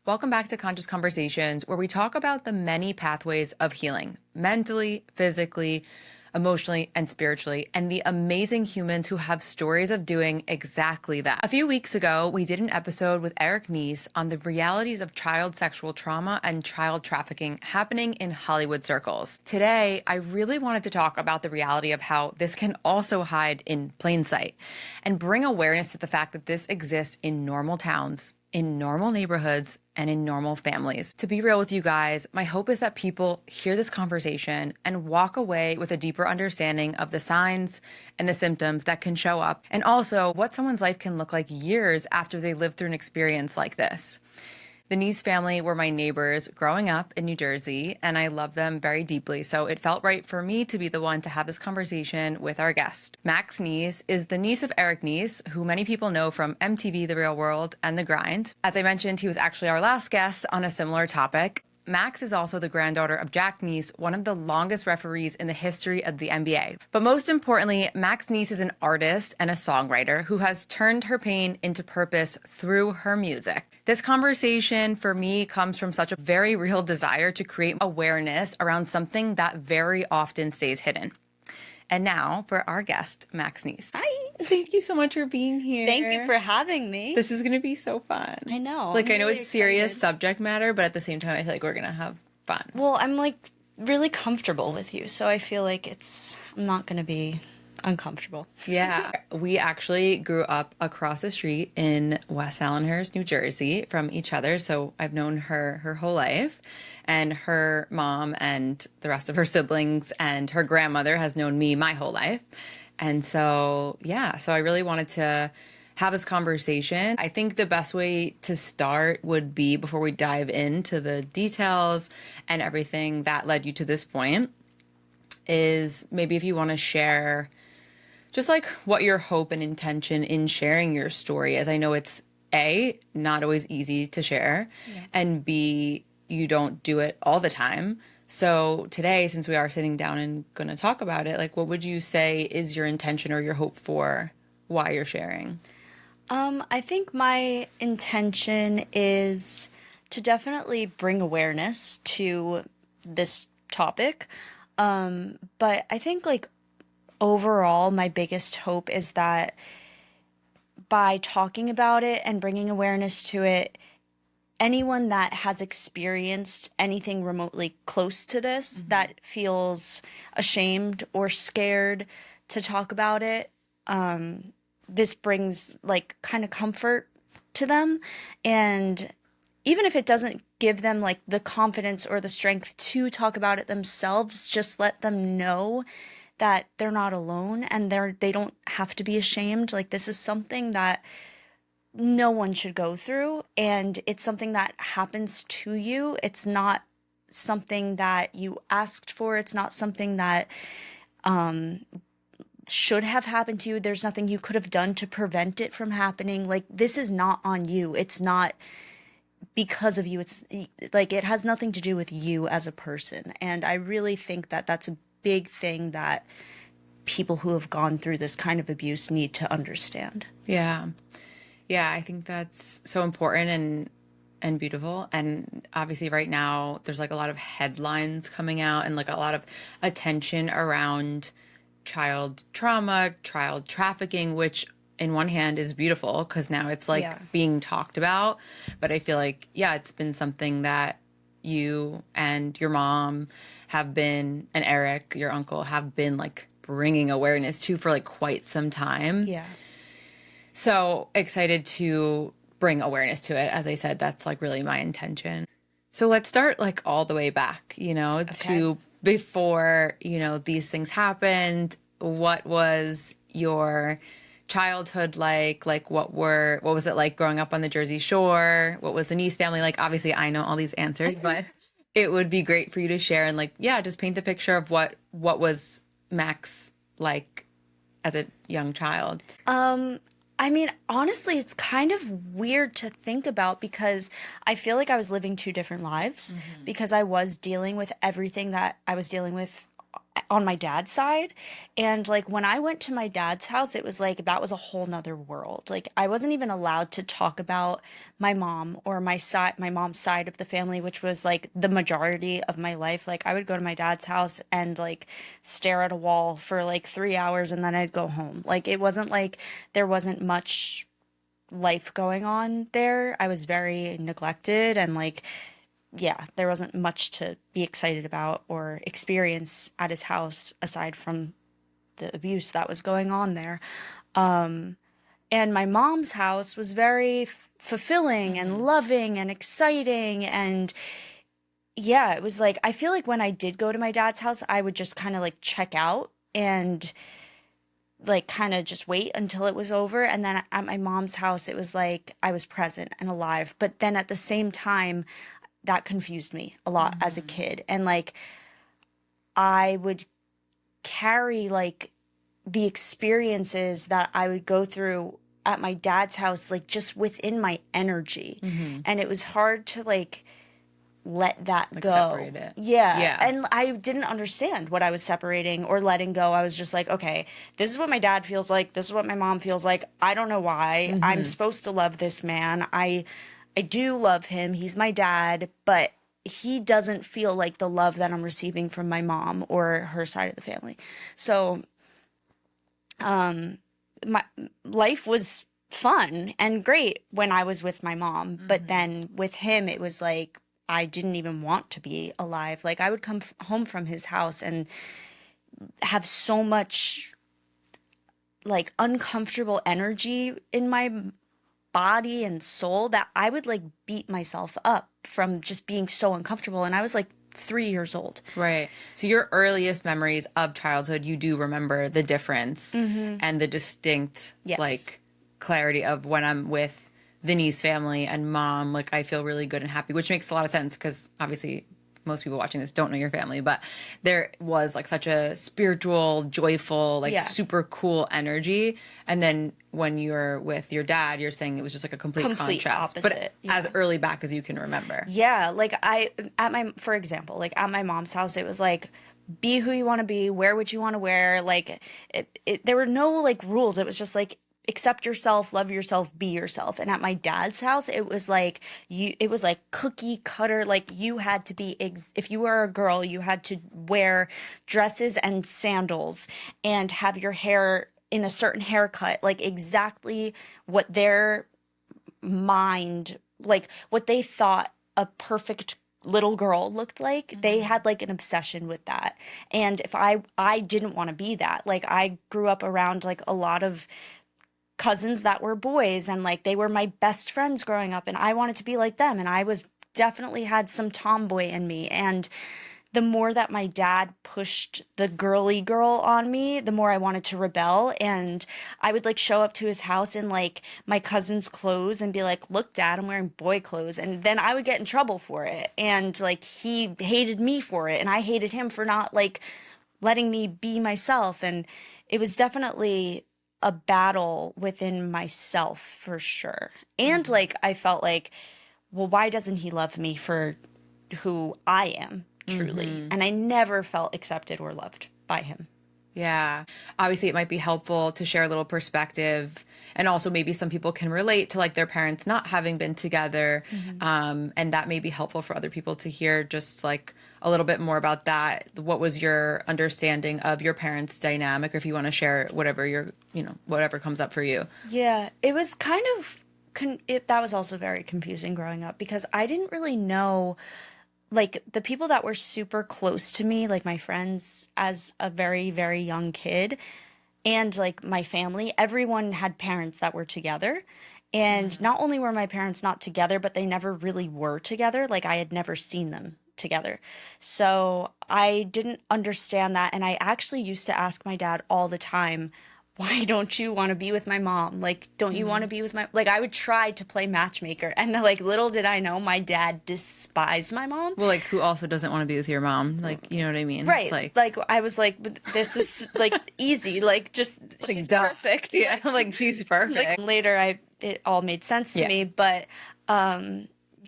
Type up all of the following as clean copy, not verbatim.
Welcome back to Conscious Conversations, where we talk about the many pathways of healing, mentally, physically, emotionally, and spiritually, and the amazing humans who have stories of doing exactly that. A few weeks ago, we did an episode with Maxx Nies on the realities of child sexual trauma and child trafficking happening in Hollywood circles. Today, I really wanted to talk about the reality of how this can also hide in plain sight and bring awareness to the fact that this exists in normal towns, in normal neighborhoods, and in normal families. To be real with you guys, my hope is that people hear this conversation and walk away with a deeper understanding of the signs and the symptoms that can show up, and also what someone's life can look like years after they live through an experience like this. The Nies family were my neighbors growing up in New Jersey, and I love them very deeply, so it felt right for me to be the one to have this conversation with our guest. Maxx Nies is the niece of Maxx Nies, who many people know from MTV, The Real World, and The Grind. As I mentioned, he was actually our last guest on a similar topic. Max is also the granddaughter of Jack Nies, one of the longest referees in the history of the NBA. But most importantly, Maxx Nies is an artist and a songwriter who has turned her pain into purpose through her music. This conversation for me comes from such a very real desire to create awareness around something that very often stays hidden. And now for our guest, Maxx Nies. Hi. Thank you so much for being here. Thank you for having me. This is going to be so fun. I know. Like, I'm I know really it's serious excited. subject matter, but at the same time, I feel like we're going to have fun. Well, I'm like really comfortable with you, so I feel like I'm not going to be uncomfortable. Yeah. We actually grew up across the street in West Allenhurst, New Jersey from each other. So I've known her whole life, and her mom and the rest of her siblings and her grandmother has known me my whole life. And so, yeah, so I really wanted to have this conversation. I think the best way to start would be, before we dive into the details and everything that led you to this point, is maybe if you want to share just like what your hope and intention in sharing your story is. I know it's A, not always easy to share, and B, you don't do it all the time. So today, since we are sitting down and going to talk about it, like, what would you say is your intention or your hope for why you're sharing? I think my intention is to definitely bring awareness to this topic. But I think like overall, my biggest hope is that by talking about it and bringing awareness to it, anyone that has experienced anything remotely close to this, that feels ashamed or scared to talk about it, this brings like kind of comfort to them. And even if it doesn't give them like the confidence or the strength to talk about it themselves, just let them know that they're not alone and they don't have to be ashamed. Like, this is something that no one should go through, and it's something that happens to you. It's not something that you asked for. It's not something that should have happened to you. There's nothing you could have done to prevent it from happening. Like, this is not on you. It's not because of you. It's like, it has nothing to do with you as a person. And I really think that that's a big thing that people who have gone through this kind of abuse need to understand. Yeah. Yeah, I think that's so important and beautiful. And obviously right now there's like a lot of headlines coming out and like a lot of attention around child trauma, child trafficking, which in one hand is beautiful because now it's like being talked about. But I feel like, yeah, it's been something that you and your mom have been, and Eric, your uncle, have been like bringing awareness to for like quite some time. Yeah. So excited to bring awareness to it. As I said, that's like really my intention. So let's start like all the way back, to before, these things happened. What was your childhood like? Like, what was it like growing up on the Jersey Shore? What was the Nies family like? Obviously, I know all these answers, but it would be great for you to share and like, yeah, just paint the picture of what was Max like as a young child. I mean, honestly, it's kind of weird to think about because I feel like I was living two different lives because I was dealing with everything that I was dealing with on my dad's side. And like when I went to my dad's house, it was like that was a whole nother world. Like I wasn't even allowed to talk about my mom or my mom's side of the family, which was like the majority of my life. Like I would go to my dad's house and like stare at a wall for like 3 hours and then I'd go home. Like it wasn't like there wasn't much life going on there. I was very neglected and like yeah, there wasn't much to be excited about or experience at his house aside from the abuse that was going on there. And my mom's house was very fulfilling and loving and exciting. And yeah, it was like, I feel like when I did go to my dad's house, I would just kind of like check out and like kind of just wait until it was over. And then at my mom's house, it was like I was present and alive. But then at the same time, that confused me a lot as a kid. And like I would carry like the experiences that I would go through at my dad's house, like just within my energy. And it was hard to like let that Like go. separate it. Yeah. And I didn't understand what I was separating or letting go. I was just like, okay, this is what my dad feels like. This is what my mom feels like. I don't know why. I'm supposed to love this man. I do love him. He's my dad, but he doesn't feel like the love that I'm receiving from my mom or her side of the family. So, my life was fun and great when I was with my mom, but then with him, it was like I didn't even want to be alive. Like I would come home from his house and have so much like uncomfortable energy in my body and soul that I would like beat myself up from just being so uncomfortable. And I was like 3 years old. Right. So your earliest memories of childhood, you do remember the difference and the distinct Yes. like clarity of when I'm with the Nies family and mom, like I feel really good and happy, which makes a lot of sense because obviously most people watching this don't know your family, but there was like such a spiritual, joyful, like Yeah. super cool energy. And then when you're with your dad, you're saying it was just like a complete contrast, but opposite, as early back as you can remember. Yeah, like for example, like at my mom's house, it was like, be who you want to be, wear what you want to wear. Like there were no like rules. It was just like, accept yourself, love yourself, be yourself. And at my dad's house, it was like it was like cookie cutter. Like you had to be, if you were a girl, you had to wear dresses and sandals and have your hair in a certain haircut, like exactly what their mind, like what they thought a perfect little girl looked like. They had like an obsession with that. And if I didn't want to be that. Like I grew up around like a lot of cousins that were boys and like they were my best friends growing up and I wanted to be like them and I was definitely had some tomboy in me. And the more that my dad pushed the girly girl on me, the more I wanted to rebel. And I would like show up to his house in like my cousin's clothes and be like, look, Dad, I'm wearing boy clothes. And then I would get in trouble for it. And like he hated me for it and I hated him for not like letting me be myself. And it was definitely a battle within myself for sure. And like I felt like, well, why doesn't he love me for who I am truly? And I never felt accepted or loved by him. Yeah. Obviously, it might be helpful to share a little perspective. And also, maybe some people can relate to like their parents not having been together. And that may be helpful for other people to hear just like a little bit more about that. What was your understanding of your parents' dynamic? Or if you want to share whatever whatever comes up for you. Yeah, it was kind of, that was also very confusing growing up because I didn't really know like the people that were super close to me, like my friends as a very, very young kid and like my family, everyone had parents that were together. And not only were my parents not together, but they never really were together. Like I had never seen them together. So I didn't understand that. And I actually used to ask my dad all the time, why don't you want to be with my mom? Like, don't you want to be with my, like, I would try to play matchmaker. And like, little did I know, my dad despised my mom. Well, like, who also doesn't want to be with your mom? Like, you know what I mean? Right. It's like I was like, but this is like easy. Like, just, she's duh. perfect. Yeah, like, she's perfect. Like, later, it all made sense to me. But,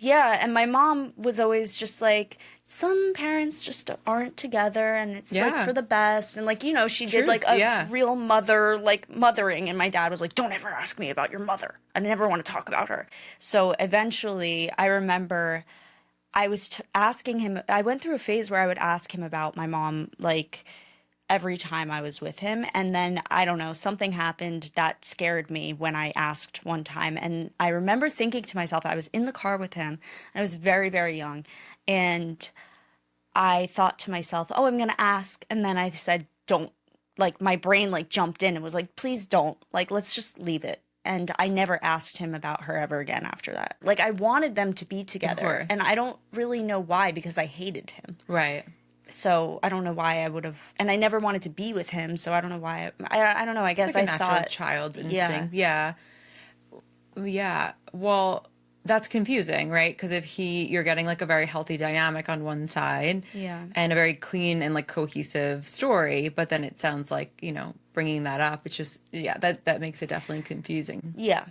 Yeah, and my mom was always just like, some parents just aren't together and it's like Yeah. for the best. And like, she did Truth, like a yeah. real mother, like mothering. And my dad was like, don't ever ask me about your mother. I never want to talk about her. So eventually I remember I was asking him, I went through a phase where I would ask him about my mom, like every time I was with him. And then I don't know, something happened that scared me when I asked one time. And I remember thinking to myself, I was in the car with him, and I was very, very young. And I thought to myself, oh, I'm going to ask. And then I said, don't. Like my brain like jumped in and was like, please don't. Like, let's just leave it. And I never asked him about her ever again after that. Like, I wanted them to be together. course. And I don't really know why, because I hated him. Right. So I don't know why I would have, and I never wanted to be with him. So I don't know why. I don't know. I guess It's like a I natural thought child's instinct. Yeah. Yeah. Well, that's confusing, right? Because if you're getting like a very healthy dynamic on one side, Yeah. and a very clean and like cohesive story, but then it sounds like, bringing that up, it's just, yeah, that makes it definitely confusing. Yeah.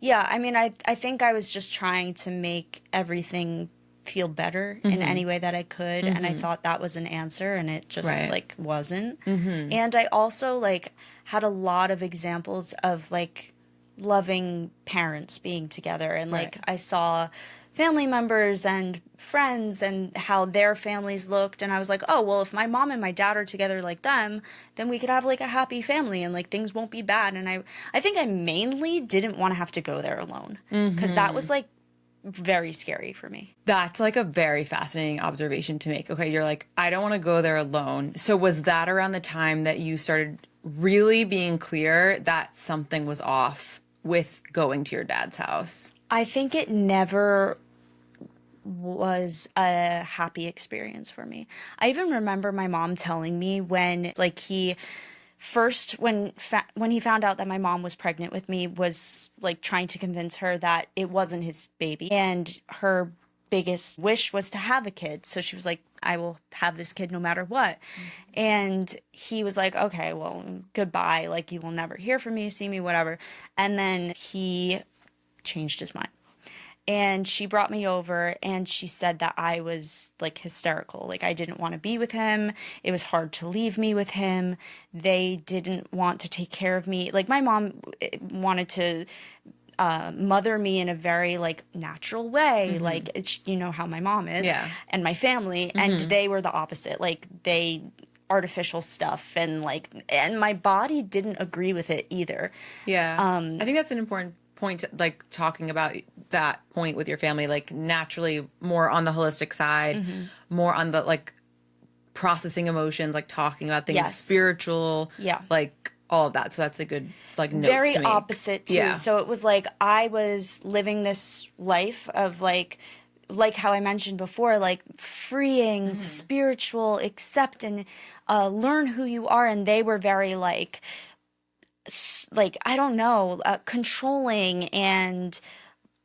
Yeah. I mean, I think I was just trying to make everything feel better in any way that I could. And I thought that was an answer, and it just Right. like wasn't. And I also like had a lot of examples of like loving parents being together. And like Right. I saw family members and friends and how their families looked, and I was like, oh well, if my mom and my dad are together like them, then we could have like a happy family and like things won't be bad. And I think I mainly didn't want to have to go there alone, because that was like very scary for me. That's like a very fascinating observation to make. Okay, you're like, I don't want to go there alone. So was that around the time that you started really being clear that something was off with going to your dad's house? I think it never was a happy experience for me. I even remember my mom telling me when like he first when he found out that my mom was pregnant with me, was like trying to convince her that it wasn't his baby, and her biggest wish was to have a kid. So she was like, I will have this kid no matter what. And he was like, okay, well, goodbye, like you will never hear from me, see me, whatever. And then he changed his mind. And she brought me over and she said that I was like hysterical. Like I didn't want to be with him. It was hard to leave me with him. They didn't want to take care of me. Like my mom wanted to mother me in a very like natural way. Like it's, you know how my mom is, Yeah. and my family, and they were the opposite. Like they artificial stuff, and like, and my body didn't agree with it either. Yeah. I think that's an important point to, like talking about that point with your family, like naturally more on the holistic side, more on the like processing emotions, like talking about things Yes. spiritual, Yeah. like all of that. So that's a good like note Very to make. opposite too. Yeah. So it was like I was living this life of like how I mentioned before, like freeing, spiritual, accept and learn who you are, and they were very like I don't know, controlling and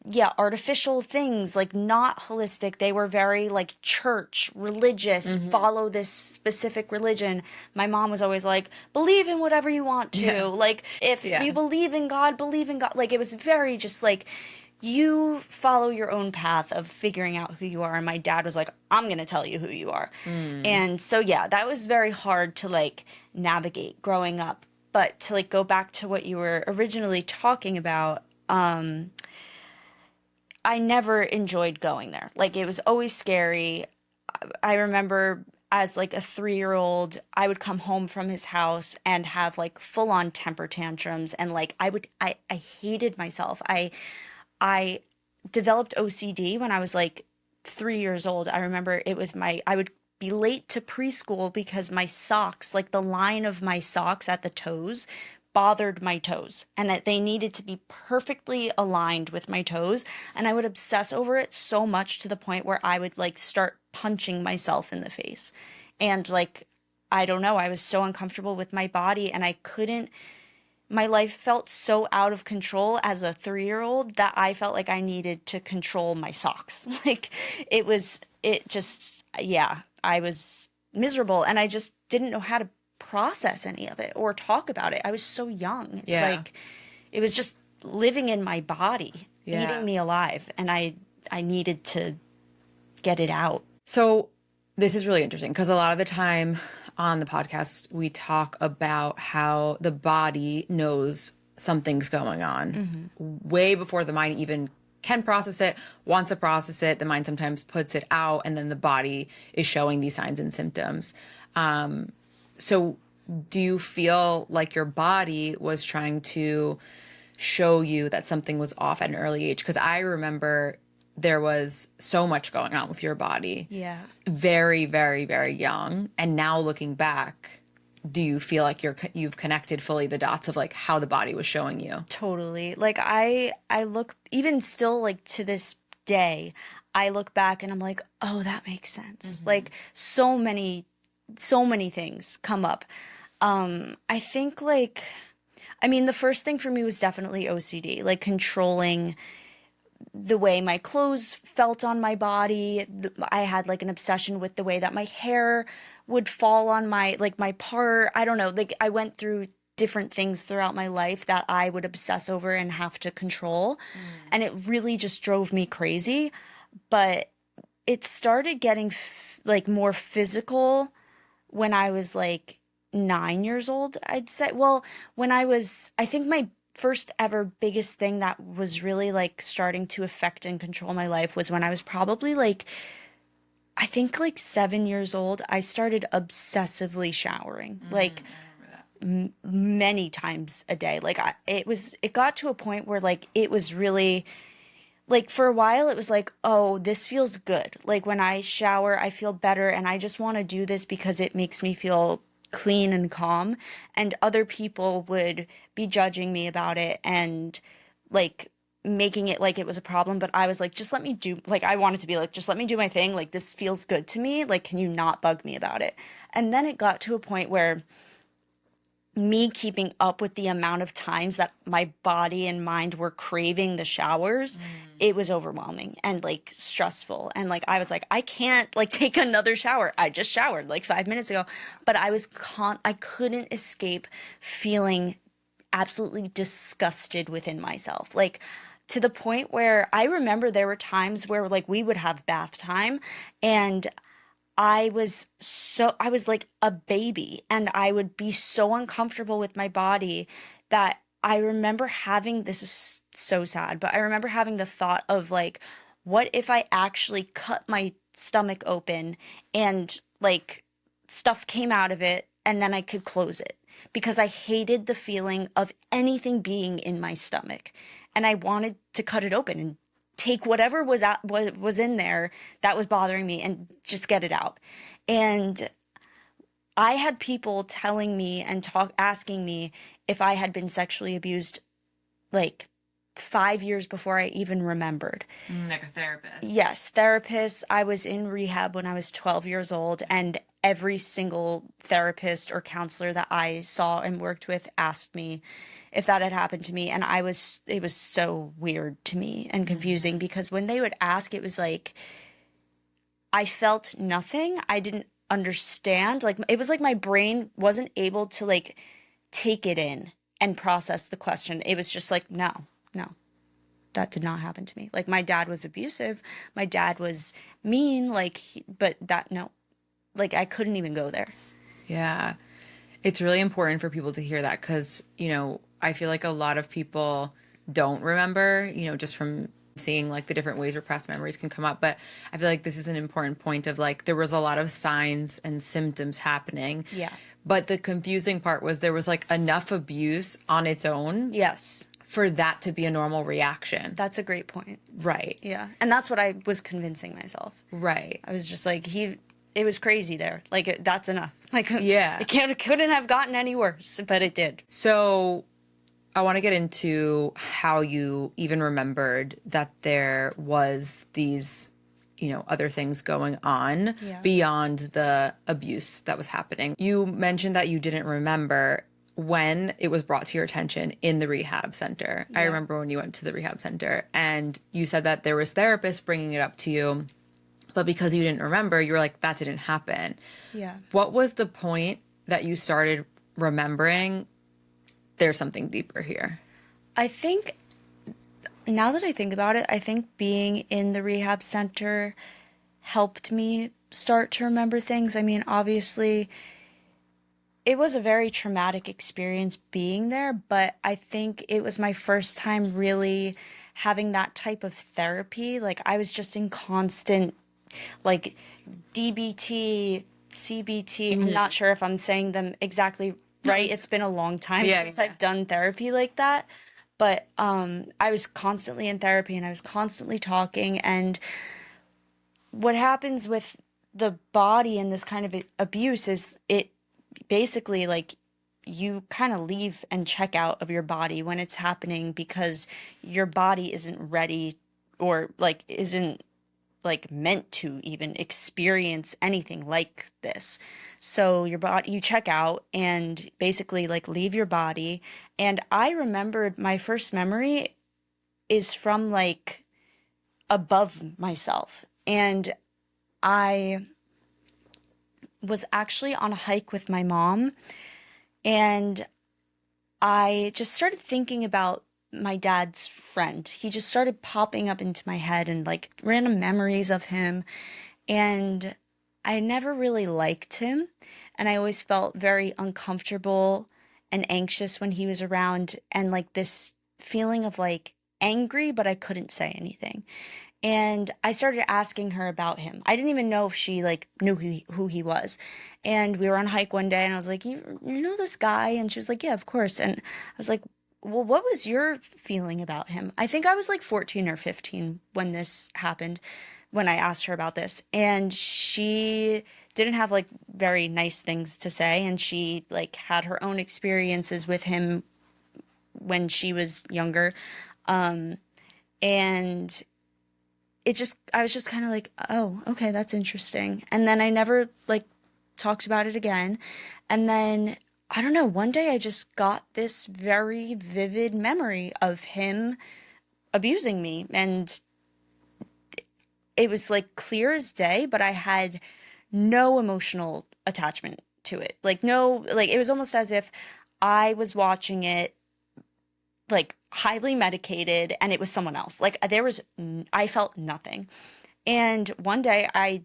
yeah, artificial things, like not holistic. They were very like church, religious, follow this specific religion. My mom was always like, believe in whatever you want to. Yeah. Like if Yeah. you believe in God, believe in God. Like it was very just like, you follow your own path of figuring out who you are. And my dad was like, I'm going to tell you who you are. And so, yeah, that was very hard to like navigate growing up. But to like go back to what you were originally talking about, I never enjoyed going there. Like it was always scary. I remember as like a 3-year-old, I would come home from his house and have like full on temper tantrums. And like I hated myself. I developed OCD when I was like 3 years old. I remember I would be late to preschool because my socks, like the line of my socks at the toes, bothered my toes, and that they needed to be perfectly aligned with my toes. And I would obsess over it so much to the point where I would like start punching myself in the face. And like, I don't know, I was so uncomfortable with my body, and my life felt so out of control as a 3-year-old that I felt like I needed to control my socks. Like I was miserable, and I just didn't know how to process any of it or talk about it. I was so young. It's Yeah. like it was just living in my body, Yeah. eating me alive. And I I needed to get it out. So this is really interesting because a lot of the time on the podcast, we talk about how the body knows something's going on way before the mind even can process it, wants to process it. The mind sometimes puts it out, and then the body is showing these signs and symptoms. So do you feel like your body was trying to show you that something was off at an early age? Because I remember there was so much going on with your body. Yeah. Very, very, very young. And now looking back, do you feel like you've connected fully the dots of like how the body was showing you? Totally. Like I look, even still, like to this day, I look back and I'm like, oh, that makes sense. Like so many things come up. I think like, I mean, the first thing for me was definitely OCD, like controlling the way my clothes felt on my body. I had like an obsession with the way that my hair would fall on my, like my part. I don't know. Like I went through different things throughout my life that I would obsess over and have to control. And it really just drove me crazy. But it started getting like more physical when I was like 9 years old, I'd say. Well, I think my first ever biggest thing that was really like starting to affect and control my life was when I was probably like, I think like 7 years old. I started obsessively showering, like many times a day. Like it got to a point where like it was really, like for a while it was like, oh, this feels good. Like when I shower, I feel better, and I just want to do this because it makes me feel clean and calm. And other people would be judging me about it and like making it like it was a problem. But I was like, just let me do, like I wanted to be like, just let me do my thing. Like this feels good to me. Like, can you not bug me about it? And then it got to a point where me keeping up with the amount of times that my body and mind were craving the showers, it was overwhelming and like stressful. And like I was like, I can't like take another shower. I just showered like 5 minutes ago. But I couldn't escape feeling absolutely disgusted within myself. Like to the point where I remember there were times where like we would have bath time, and I was like a baby, and I would be so uncomfortable with my body that I remember having, this is so sad, but I remember having the thought of like, what if I actually cut my stomach open and like stuff came out of it and then I could close it, because I hated the feeling of anything being in my stomach, and I wanted to cut it open and take whatever was in there that was bothering me and just get it out. And I had people telling me and asking me if I had been sexually abused like 5 years before I even remembered. Like a therapist. Yes, therapists. I was in rehab when I was 12 years old, and every single therapist or counselor that I saw and worked with asked me if that had happened to me. And it was so weird to me and confusing, because when they would ask, it was like, I felt nothing. I didn't understand. Like, it was like my brain wasn't able to like take it in and process the question. It was just like, no, that did not happen to me. Like, my dad was abusive. My dad was mean, like, but that, no. Like, I couldn't even go there. Yeah. It's really important for people to hear that because, you know, I feel like a lot of people don't remember, you know, just from seeing like the different ways repressed memories can come up. But I feel like this is an important point of like, there was a lot of signs and symptoms happening. Yeah. But the confusing part was there was like enough abuse on its own. Yes. For that to be a normal reaction. That's a great point. Right. Yeah. And that's what I was convincing myself. Right. I was just like, it was crazy there. Like, that's enough. Like, yeah. It couldn't have gotten any worse, but it did. So I want to get into how you even remembered that there was these, you know, other things going on beyond the abuse that was happening. You mentioned that you didn't remember when it was brought to your attention in the rehab center. I remember when you went to the rehab center and you said that there was therapists bringing it up to you, but because you didn't remember, you were like, that didn't happen. Yeah. What was the point that you started remembering there's something deeper here? I think Now that I think about it, I think being in the rehab center helped me start to remember things. I mean, obviously, it was a very traumatic experience being there, but I think it was my first time really having that type of therapy. Like, I was just in constant, like, DBT, CBT. I'm not sure if I'm saying them exactly right. It's been a long time Yeah, since yeah. I've done therapy like that. But I was constantly in therapy and I was constantly talking. And what happens with the body in this kind of abuse is it basically like you kind of leave and check out of your body when it's happening because your body isn't ready or like isn't like meant to even experience anything like this. So your body, you check out and basically like leave your body. And I remembered my first memory is from like above myself. And I was actually on a hike with my mom and I just started thinking about my dad's friend. He just started popping up into my head and like random memories of him. And I never really liked him. And I always felt very uncomfortable and anxious when he was around, and like this feeling of like angry, but I couldn't say anything. And I started asking her about him. I didn't even know if she like knew who he was. And we were on a hike one day and I was like, you know this guy? And she was like, yeah, of course. And I was like, well, what was your feeling about him? I think I was like 14 or 15 when this happened, when I asked her about this. And she didn't have like very nice things to say. And she like had her own experiences with him when she was younger. And I was just kind of like, oh, okay, that's interesting. And then I never like talked about it again. And then I don't know, one day I just got this very vivid memory of him abusing me. And it was like clear as day, but I had no emotional attachment to it. Like, no, like, it was almost as if I was watching it like highly medicated and it was someone else. Like, I felt nothing. And one day I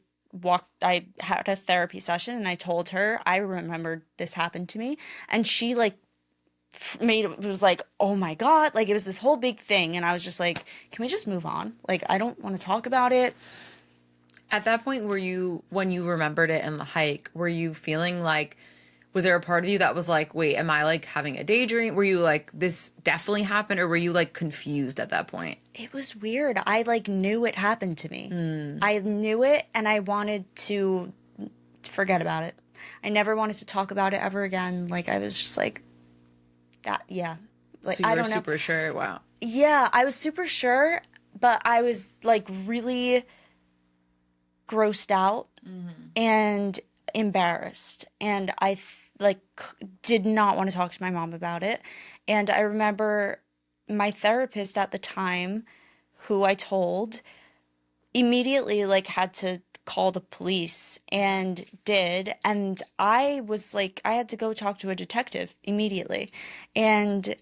had a therapy session and I told her I remembered this happened to me. And she like it was like, oh my God, like it was this whole big thing. And I was just like, can we just move on? Like, I don't want to talk about it. At that point, when you remembered it in the hike, were you feeling like, was there a part of you that was like, wait, am I like having a daydream? Were you like, this definitely happened? Or were you like confused at that point? It was weird. I like knew it happened to me. I knew it and I wanted to forget about it. I never wanted to talk about it ever again. Like, I was just like, that, yeah. Like, So you I were don't know. super sure. Wow. Yeah, I was super sure, but I was like really grossed out and embarrassed. And like did not want to talk to my mom about it. And I remember my therapist at the time, who I told, immediately like had to call the police and did. And I was like, I had to go talk to a detective immediately. And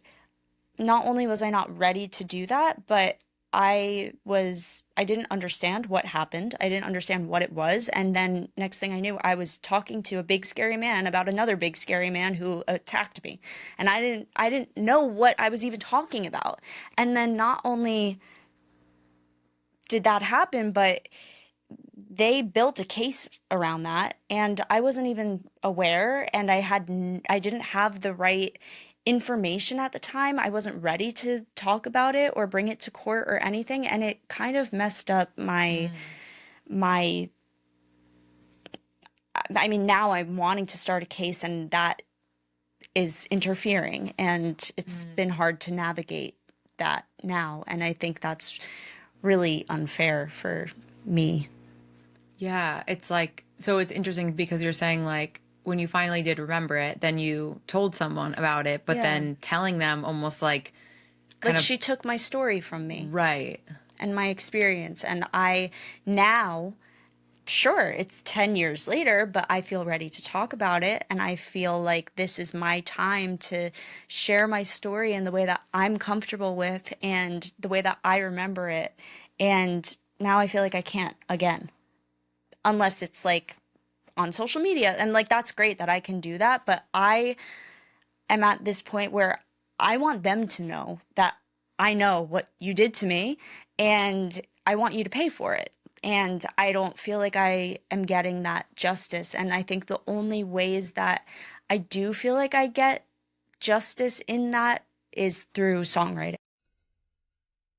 not only was I not ready to do that, but I didn't understand what happened. I didn't understand what it was. And then next thing I knew, I was talking to a big scary man about another big scary man who attacked me. And I didn't know what I was even talking about. And then not only did that happen, but they built a case around that and I wasn't even aware, and I didn't have the right information at the time. I wasn't ready to talk about it or bring it to court or anything, and it kind of messed up my I mean, now I'm wanting to start a case and that is interfering, and it's been hard to navigate that now, and I think that's really unfair for me. Yeah, it's like, so it's interesting because you're saying like when you finally did remember it, then you told someone about it, but Yeah. then telling them almost like kind Like, of she took my story from me right. and my experience, and I now sure, it's 10 years later, but I feel ready to talk about it. And I feel like this is my time to share my story in the way that I'm comfortable with and the way that I remember it. And now I feel like I can't again, unless it's like on social media. And like, that's great that I can do that. But I am at this point where I want them to know that I know what you did to me and I want you to pay for it. And I don't feel like I am getting that justice. And I think the only ways that I do feel like I get justice in that is through songwriting.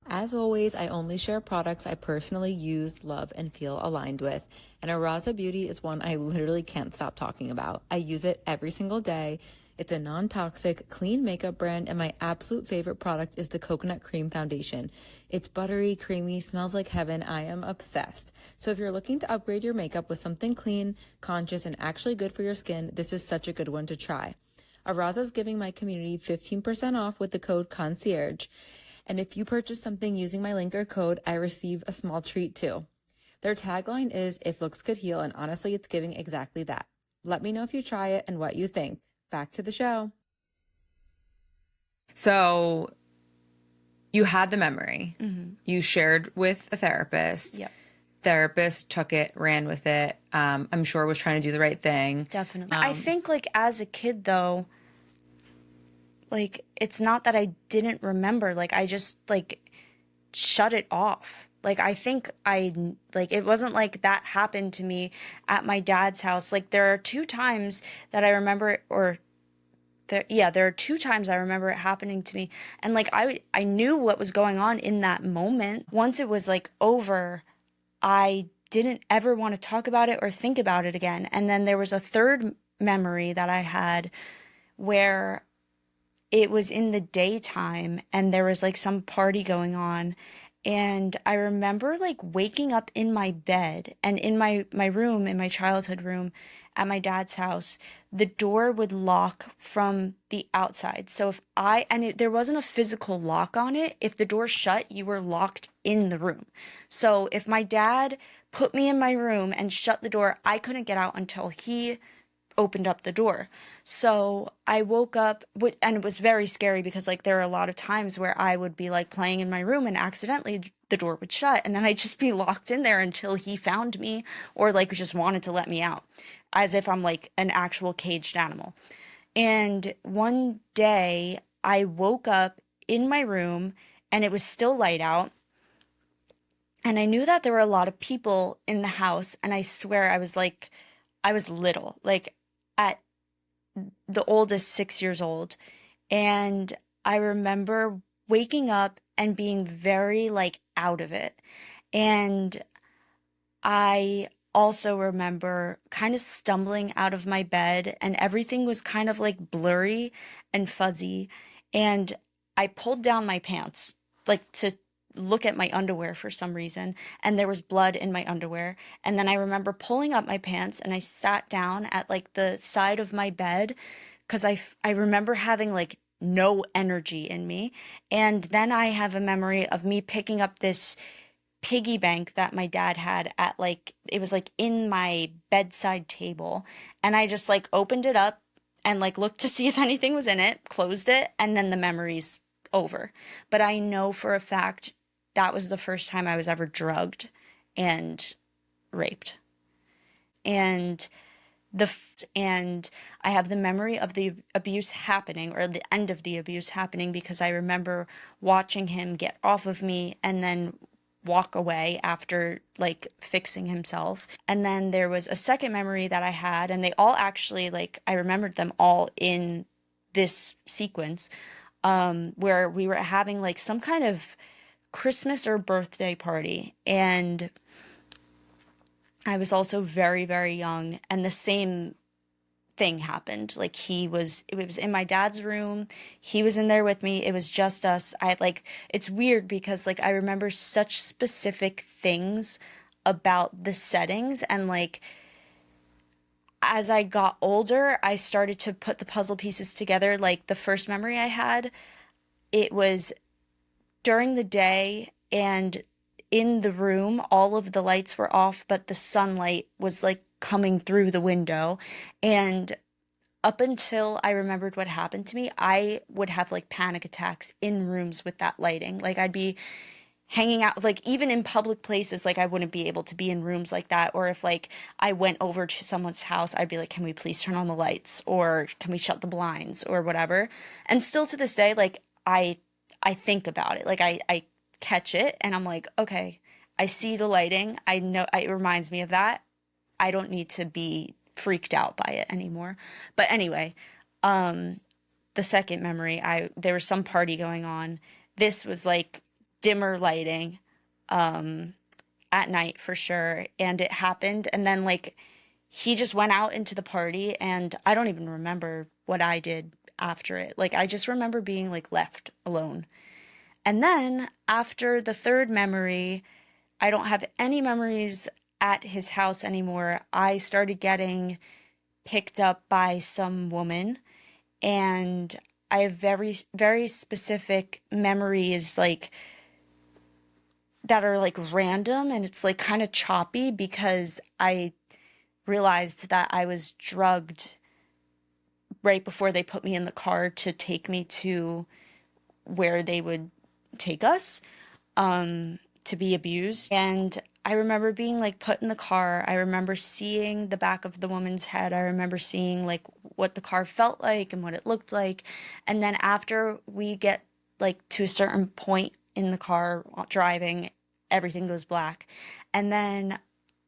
As always, I only share products I personally use, love, and feel aligned with. And Araza Beauty is one I literally can't stop talking about. I use it every single day. It's a non-toxic, clean makeup brand, and my absolute favorite product is the Coconut Cream Foundation. It's buttery, creamy, smells like heaven. I am obsessed. So if you're looking to upgrade your makeup with something clean, conscious, and actually good for your skin, this is such a good one to try. Araza is giving my community 15% off with the code CONCIERGE. And if you purchase something using my link or code, I receive a small treat too. Their tagline is, "If looks could heal," and honestly, it's giving exactly that. Let me know if you try it and what you think. Back to the show. So you had the memory. You shared with a therapist. Yep. Therapist took it, ran with it. I'm sure was trying to do the right thing. Definitely. I think like as a kid though, like it's not that I didn't remember, like I just like shut it off. Like I think it wasn't like that happened to me at my dad's house. Like there are two times that I remember there are two times I remember it happening to me, and like I knew what was going on in that moment. Once it was like over, I didn't ever want to talk about it or think about it again. And then there was a third memory that I had where it was in the daytime and there was like some party going on. And I remember like waking up in my bed and in my room, in my childhood room at my dad's house, the door would lock from the outside. So there wasn't a physical lock on it. If the door shut, you were locked in the room. So if my dad put me in my room and shut the door, I couldn't get out until he opened up the door. So I woke up and it was very scary because like there are a lot of times where I would be like playing in my room and accidentally the door would shut and then I'd just be locked in there until he found me or like just wanted to let me out, as if I'm like an actual caged animal. And one day I woke up in my room and it was still light out. And I knew that there were a lot of people in the house, and I swear I was little, like at the oldest 6 years old. And I remember waking up and being very like out of it. And I also remember kind of stumbling out of my bed and everything was kind of like blurry and fuzzy. And I pulled down my pants like to look at my underwear for some reason, and there was blood in my underwear. And then I remember pulling up my pants and I sat down at like the side of my bed because I remember having like no energy in me. And then I have a memory of me picking up this piggy bank that my dad had at like, it was like in my bedside table, and I just like opened it up and like looked to see if anything was in it, closed it, and then the memory's over. But I know for a fact that was the first time I was ever drugged and raped. And and I have the memory of the abuse happening, or the end of the abuse happening, because I remember watching him get off of me and then walk away after like fixing himself. And then there was a second memory that I had, and they all actually, like, I remembered them all in this sequence, where we were having like some kind of Christmas or birthday party, and I was also very, very young, and the same thing happened. Like it was in my dad's room. He was in there with me. It was just us. It's weird because like I remember such specific things about the settings, and like as I got older, I started to put the puzzle pieces together. Like the first memory I had, it was during the day, and in the room, all of the lights were off, but the sunlight was like coming through the window. And up until I remembered what happened to me, I would have like panic attacks in rooms with that lighting. Like I'd be hanging out, like even in public places, like I wouldn't be able to be in rooms like that. Or if like I went over to someone's house, I'd be like, can we please turn on the lights, or can we shut the blinds, or whatever. And still to this day, like I think about it, like I catch it and I'm like, okay, I see the lighting, I know it reminds me of that. I don't need to be freaked out by it anymore. But anyway, the second memory, I there was some party going on. This was like dimmer lighting, at night for sure, and it happened. And then like he just went out into the party, and I don't even remember what I did after it. Like I just remember being like left alone. And then after the third memory, I don't have any memories at his house anymore. I started getting picked up by some woman, and I have very, very specific memories like that are like random, and it's like kind of choppy because I realized that I was drugged right before they put me in the car to take me to where they would take us, to be abused. And I remember being like put in the car. I remember seeing the back of the woman's head. I remember seeing like what the car felt like and what it looked like. And then after we get like to a certain point in the car driving, everything goes black. And then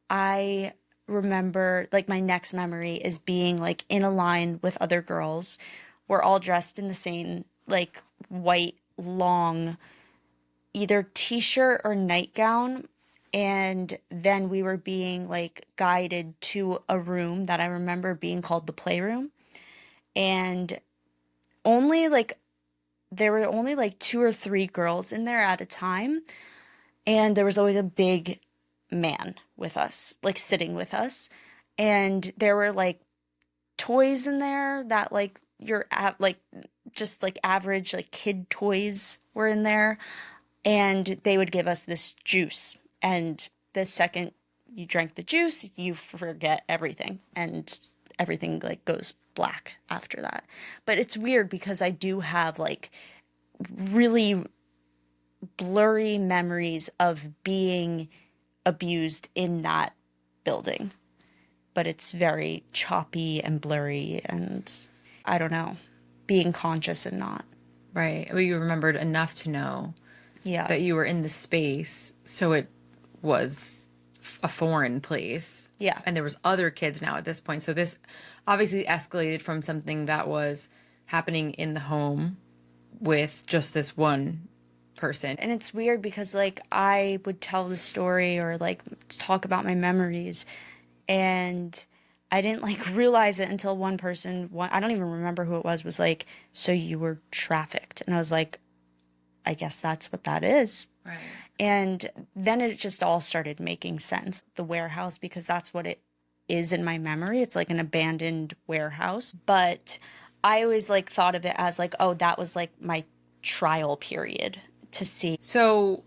I remember like my next memory is being like in a line with other girls. We're all dressed in the same like white long either t-shirt or nightgown, and then we were being like guided to a room that I remember being called the playroom. And only like there were only like two or three girls in there at a time, and there was always a big man with us, like sitting with us. And there were like toys in there that like you're at like just like average like kid toys were in there, and they would give us this juice, and the second you drank the juice you forget everything, and everything like goes black after that. But it's weird because I do have like really blurry memories of being abused in that building, but it's very choppy and blurry, and I don't know, being conscious and not. Right. Well, you remembered enough to know Yeah. that you were in the space, so it was a foreign place. Yeah. And there was other kids now at this point. So this obviously escalated from something that was happening in the home with just this one person. And it's weird because like I would tell the story or like talk about my memories, and I didn't like realize it until one person, I don't even remember who it was like, so you were trafficked. And I was like, I guess that's what that is. Right. And then it just all started making sense. The warehouse, because that's what it is in my memory. It's like an abandoned warehouse. But I always like thought of it as like, oh, that was like my trial period to see. So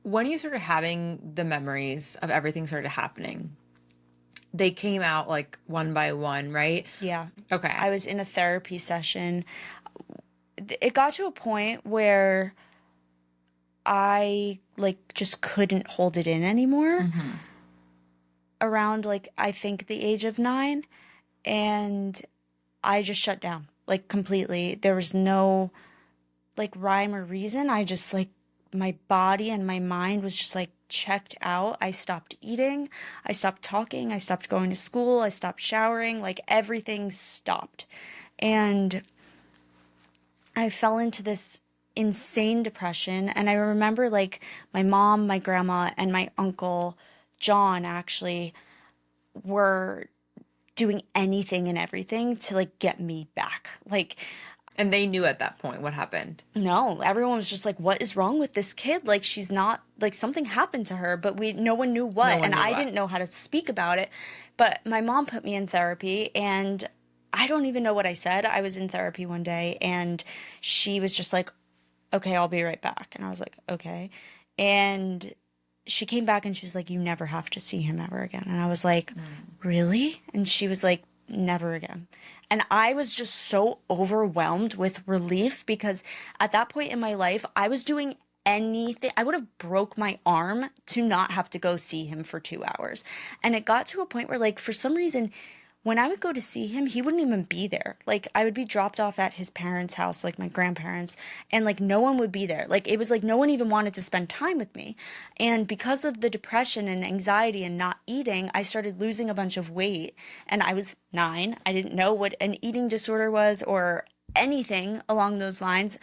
when you started having the memories of everything started happening, they came out like one by one, right? Yeah. Okay. I was in a therapy session. It got to a point where I like just couldn't hold it in anymore. Around like I think the age of 9, and I just shut down like completely. There was no like rhyme or reason. I just like my body and my mind was just like checked out. I stopped eating, I stopped talking, I stopped going to school, I stopped showering, like everything stopped. And I fell into this insane depression. And I remember like my mom, my grandma, and my uncle John actually were doing anything and everything to like get me back. Like, and they knew at that point what happened. no, everyone was just like, what is wrong with this kid? Like, she's not, like, something happened to her, but no one knew what. No one And knew I what. didn't know how to speak about it. But my mom put me in therapy, and I don't even know what I said. I was in therapy one day, and she was just like, okay, I'll be right back. And I was like, okay. And she came back and she was like, you never have to see him ever again. And I was like, really? And she was like, never again. And I was just so overwhelmed with relief because at that point in my life, I was doing anything. I would have broke my arm to not have to go see him for 2 hours. And it got to a point where, like, for some reason, when I would go to see him, he wouldn't even be there. Like, I would be dropped off at his parents' house, like my grandparents, and like no one would be there. Like, it was like no one even wanted to spend time with me. And because of the depression and anxiety and not eating, I started losing a bunch of weight. And I was 9. I didn't know what an eating disorder was or anything along those lines.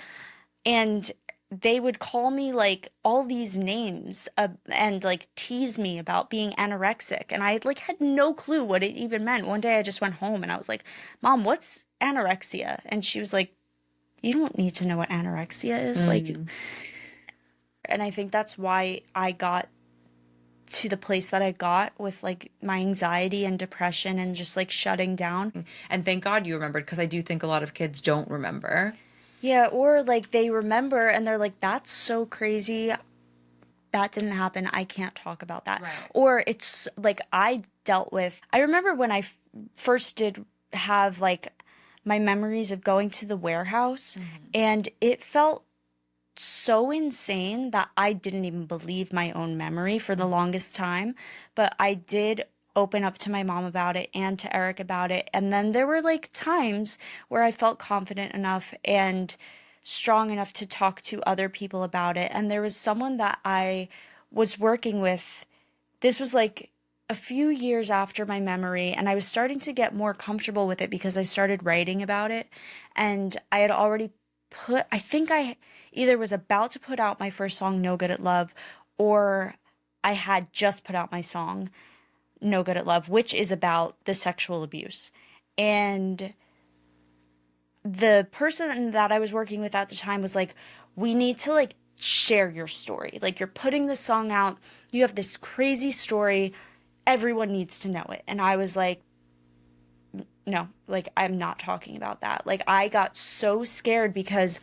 And they would call me like all these names and like tease me about being anorexic, and I like had no clue what it even meant. One day I just went home and I was like, Mom, what's anorexia? And she was like, you don't need to know what anorexia is. Like, and I think that's why I got to the place that I got with like my anxiety and depression and just like shutting down. And thank God you remembered, because I do think a lot of kids don't remember. Yeah, or like they remember and they're like, that's so crazy. That didn't happen. I can't talk about that. Right. Or it's like I remember when I first did have like my memories of going to the warehouse, and it felt so insane that I didn't even believe my own memory for the longest time. But I did open up to my mom about it and to Eric about it. And then there were like times where I felt confident enough and strong enough to talk to other people about it. And there was someone that I was working with. This was like a few years after my memory, and I was starting to get more comfortable with it because I started writing about it. And I had already I think I either was about to put out my first song, No Good at Love, or I had just put out my song, No Good at Love, which is about the sexual abuse. And the person that I was working with at the time was like, we need to like share your story. Like, you're putting this song out. You have this crazy story. Everyone needs to know it. And I was like, no, like, I'm not talking about that. Like, I got so scared because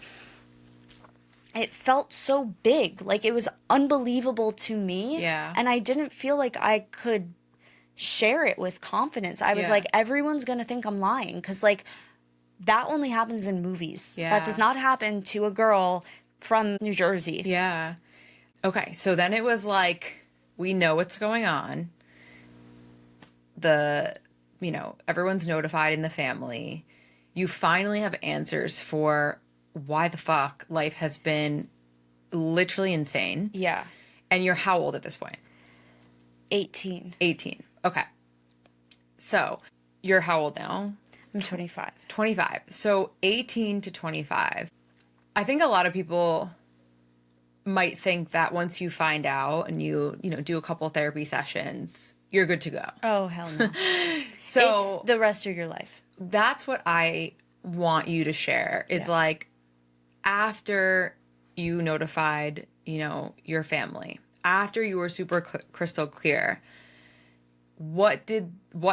it felt so big. Like, it was unbelievable to me. Yeah. And I didn't feel like I could share it with confidence. I was like, everyone's going to think I'm lying. Because, like, that only happens in movies. Yeah. That does not happen to a girl from New Jersey. Yeah. Okay, so then it was like, we know what's going on. Everyone's notified in the family. You finally have answers for why the fuck life has been literally insane. Yeah. And you're how old at this point? 18. 18. Okay. So you're how old now? I'm 25. 25. So 18 to 25. I think a lot of people might think that once you find out and you do a couple therapy sessions, you're good to go. Oh, hell no. So it's the rest of your life. That's what I want you to share is like, after you notified, your family, after you were super crystal clear, what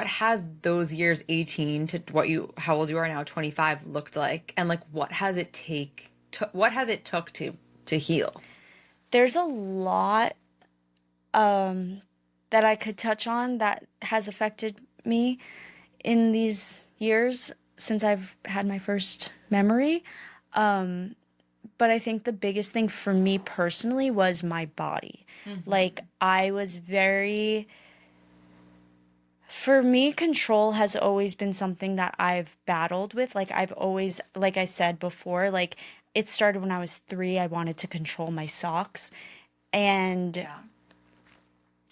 has those years 18 to how old you are now, 25, looked like? And like, what has it took to heal? There's a lot that I could touch on that has affected me in these years since I've had my first memory. But I think the biggest thing for me personally was my body. Like, I was for me, control has always been something that I've battled with. Like, I've always, like I said before, like, it started when I was 3. I wanted to control my socks. And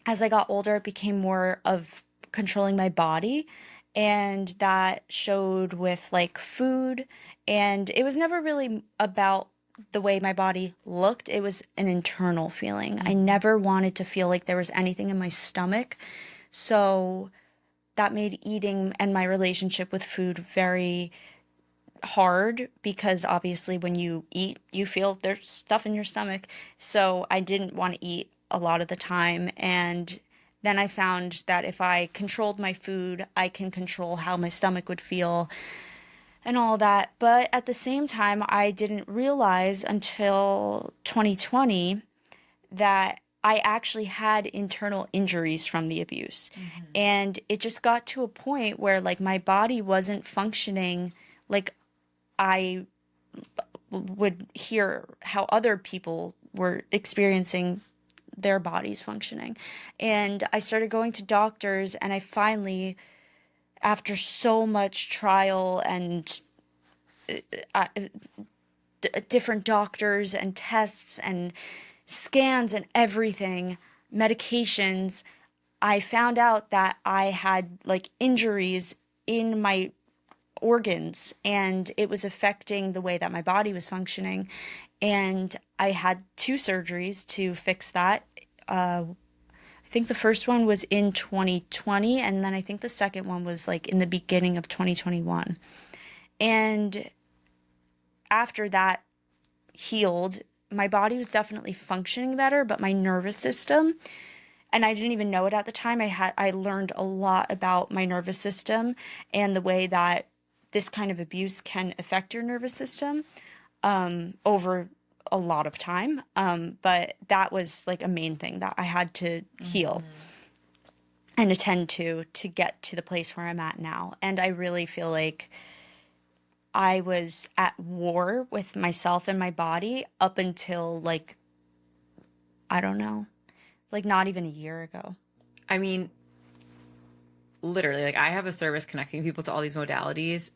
as I got older, it became more of controlling my body. And that showed with like food. And it was never really about the way my body looked. It was an internal feeling. I never wanted to feel like there was anything in my stomach. So that made eating and my relationship with food very hard, because obviously when you eat, you feel there's stuff in your stomach. So I didn't want to eat a lot of the time. And then I found that if I controlled my food, I can control how my stomach would feel and all that. But at the same time, I didn't realize until 2020 that I actually had internal injuries from the abuse. And it just got to a point where like my body wasn't functioning like I would hear how other people were experiencing their bodies functioning. And I started going to doctors, and I finally, after so much trial and different doctors and tests and scans and everything, medications, I found out that I had like injuries in my organs, and it was affecting the way that my body was functioning. And I had two surgeries to fix that. I think the first one was in 2020, and then I think the second one was like in the beginning of 2021. And after that healed, my body was definitely functioning better, but my nervous system, and I didn't even know it at the time, I learned a lot about my nervous system and the way that this kind of abuse can affect your nervous system over a lot of time. But that was like a main thing that I had to heal and attend to get to the place where I'm at now. And I really feel like I was at war with myself and my body up until like, I don't know, like not even a year ago. I mean, literally, like I have a service connecting people to all these modalities,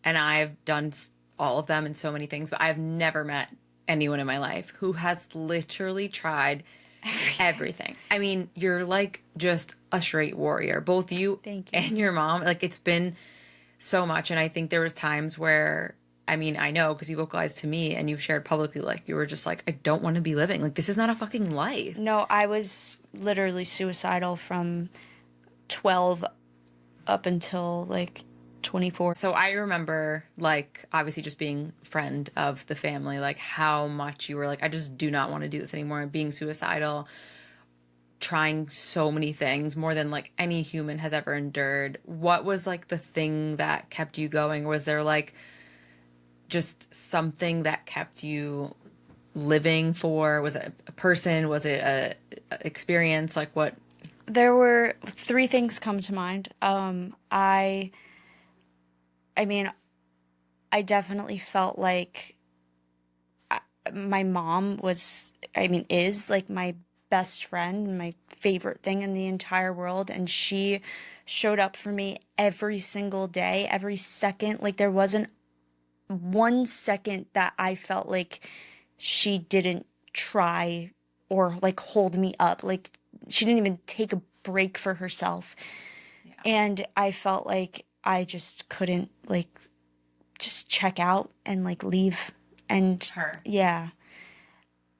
and I've done all of them and so many things, but I've never met anyone in my life who has literally tried everything. I mean, you're like just a straight warrior, both you Thank you. and your mom. Like it's been so much. And I think there was times where, I mean, I know because you vocalized to me and you've shared publicly, like you were just like, I don't want to be living. Like this is not a fucking life. No, I was literally suicidal from 12 up until like 24. So I remember, like, obviously just being friend of the family, like how much you were like, I just do not want to do this anymore, and being suicidal, trying so many things, more than like any human has ever endured. What was like the thing that kept you going? Was there like just something that kept you living for? Was it a person? Was it a experience? Like what? There were three things come to mind. I mean, I definitely felt like my mom was, I mean, is like my best friend, my favorite thing in the entire world. And she showed up for me every single day, every second. Like there wasn't 1 second that I felt like she didn't try or like hold me up. Like she didn't even take a break for herself. And I felt like I just couldn't like just check out and like leave. And Her. yeah,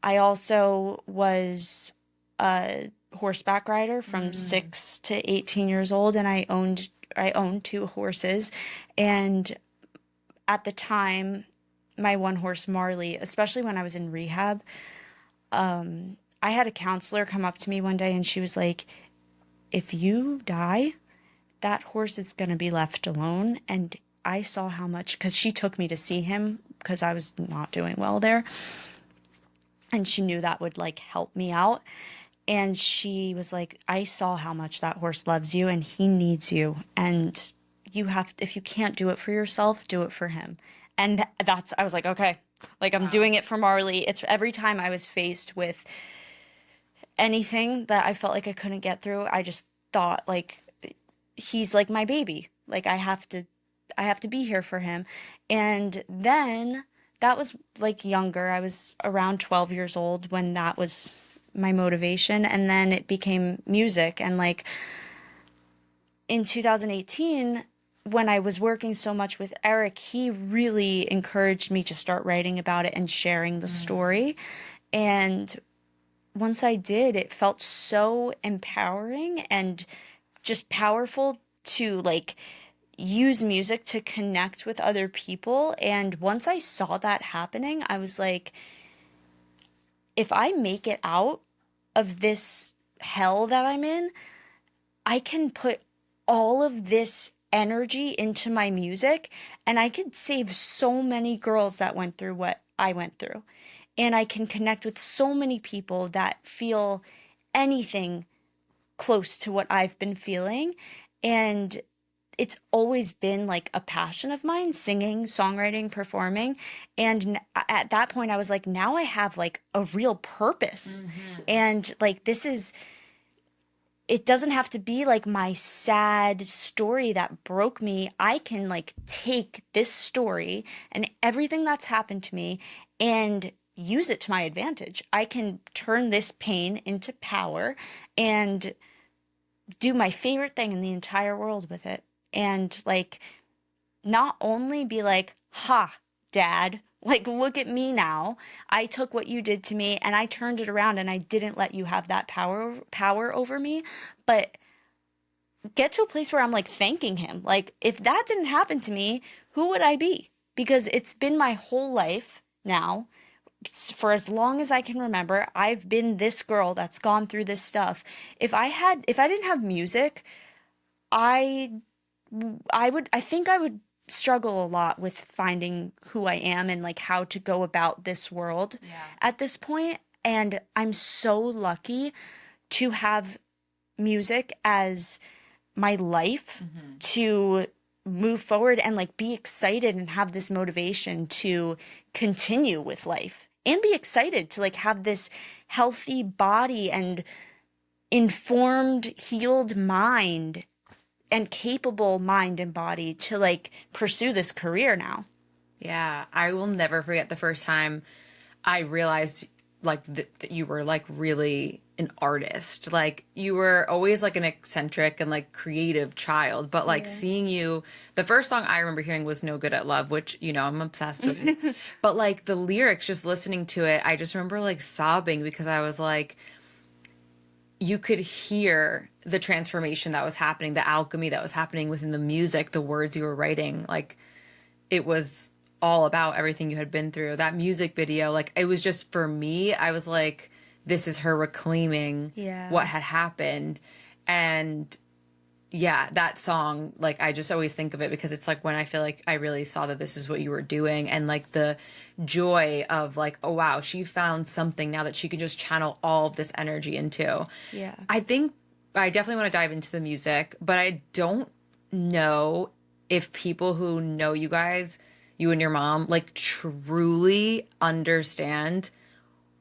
I also was a horseback rider from 6 to 18 years old, and I owned two horses. And at the time, my one horse Marley, especially when I was in rehab, I had a counselor come up to me one day and she was like, if you die, that horse is going to be left alone. And I saw how much, because she took me to see him because I was not doing well there. And she knew that would like help me out. And she was like, I saw how much that horse loves you and he needs you. And you have, if you can't do it for yourself, do it for him. And that's, I was like, okay, like I'm doing it for Marley. It's every time I was faced with anything that I felt like I couldn't get through, I just thought like, he's like my baby. Like I have to be here for him. And then that was like younger. I was around 12 years old when that was my motivation. And then it became music. And like in 2018, when I was working so much with Eric, he really encouraged me to start writing about it and sharing the story. And once I did, it felt so empowering and just powerful to like use music to connect with other people. And once I saw that happening, I was like, if I make it out of this hell that I'm in, I can put all of this energy into my music and I could save so many girls that went through what I went through. and I can connect with so many people that feel anything close to what I've been feeling. And it's always been like a passion of mine, singing, songwriting, performing. And at that point, I was like, now I have like a real purpose. And like, it doesn't have to be like my sad story that broke me. I can like take this story and everything that's happened to me and use it to my advantage. I can turn this pain into power and do my favorite thing in the entire world with it. And like, not only be like, ha, dad, like, look at me now. I took what you did to me and I turned it around and I didn't let you have that power over me. But get to a place where I'm like thanking him. Like, if that didn't happen to me, who would I be? Because it's been my whole life now. For as long as I can remember, I've been this girl that's gone through this stuff. If I didn't have music, I I think I would struggle a lot with finding who I am and like how to go about this world at this point. And I'm so lucky to have music as my life to move forward and like be excited and have this motivation to continue with life and be excited to like have this healthy body and informed, healed mind and capable mind and body to like pursue this career now. Yeah, I will never forget the first time I realized like that you were like really an artist. Like you were always like an eccentric and like creative child, but like seeing you, the first song I remember hearing was No Good at Love, which, you know, I'm obsessed with it. But like the lyrics, just listening to it, I just remember like sobbing because I was like, you could hear the transformation that was happening, the alchemy that was happening within the music, the words you were writing. Like it was all about everything you had been through. That music video, like it was just for me, I was like, this is her reclaiming what had happened. And yeah, that song, like I just always think of it because it's like when I feel like I really saw that this is what you were doing, and like the joy of like, oh wow, she found something now that she could just channel all of this energy into. Yeah. I think I definitely want to dive into the music, but I don't know if people who know you guys, you and your mom, like truly understand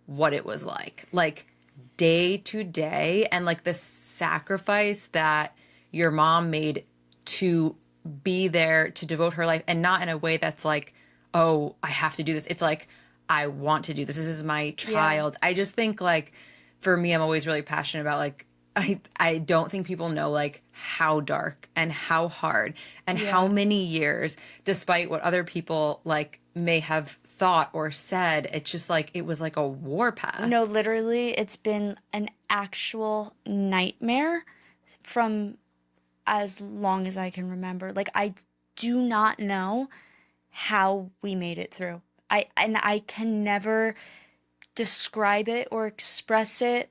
what it was like day to day, and like the sacrifice that your mom made to be there, to devote her life, and not in a way that's like, oh, I have to do this. It's like, I want to do this. This is my child. I just think like for me, I'm always really passionate about like, I don't think people know like how dark and how hard and how many years, despite what other people like may have thought or said, it's just like it was like a warpath. No, literally, it's been an actual nightmare from as long as I can remember. Like, I do not know how we made it through. I can never describe it or express it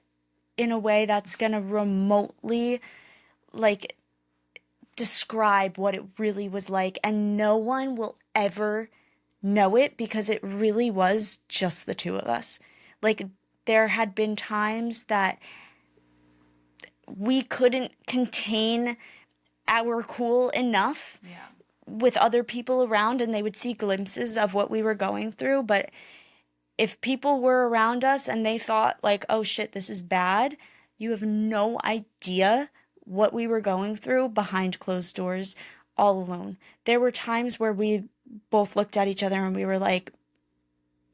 in a way that's gonna remotely like describe what it really was like, and no one will ever know it because it really was just the two of us. Like there had been times that we couldn't contain our cool enough with other people around, and they would see glimpses of what we were going through. But if people were around us and they thought like, oh shit, this is bad, you have no idea what we were going through behind closed doors, all alone. There were times where we both looked at each other and we were like,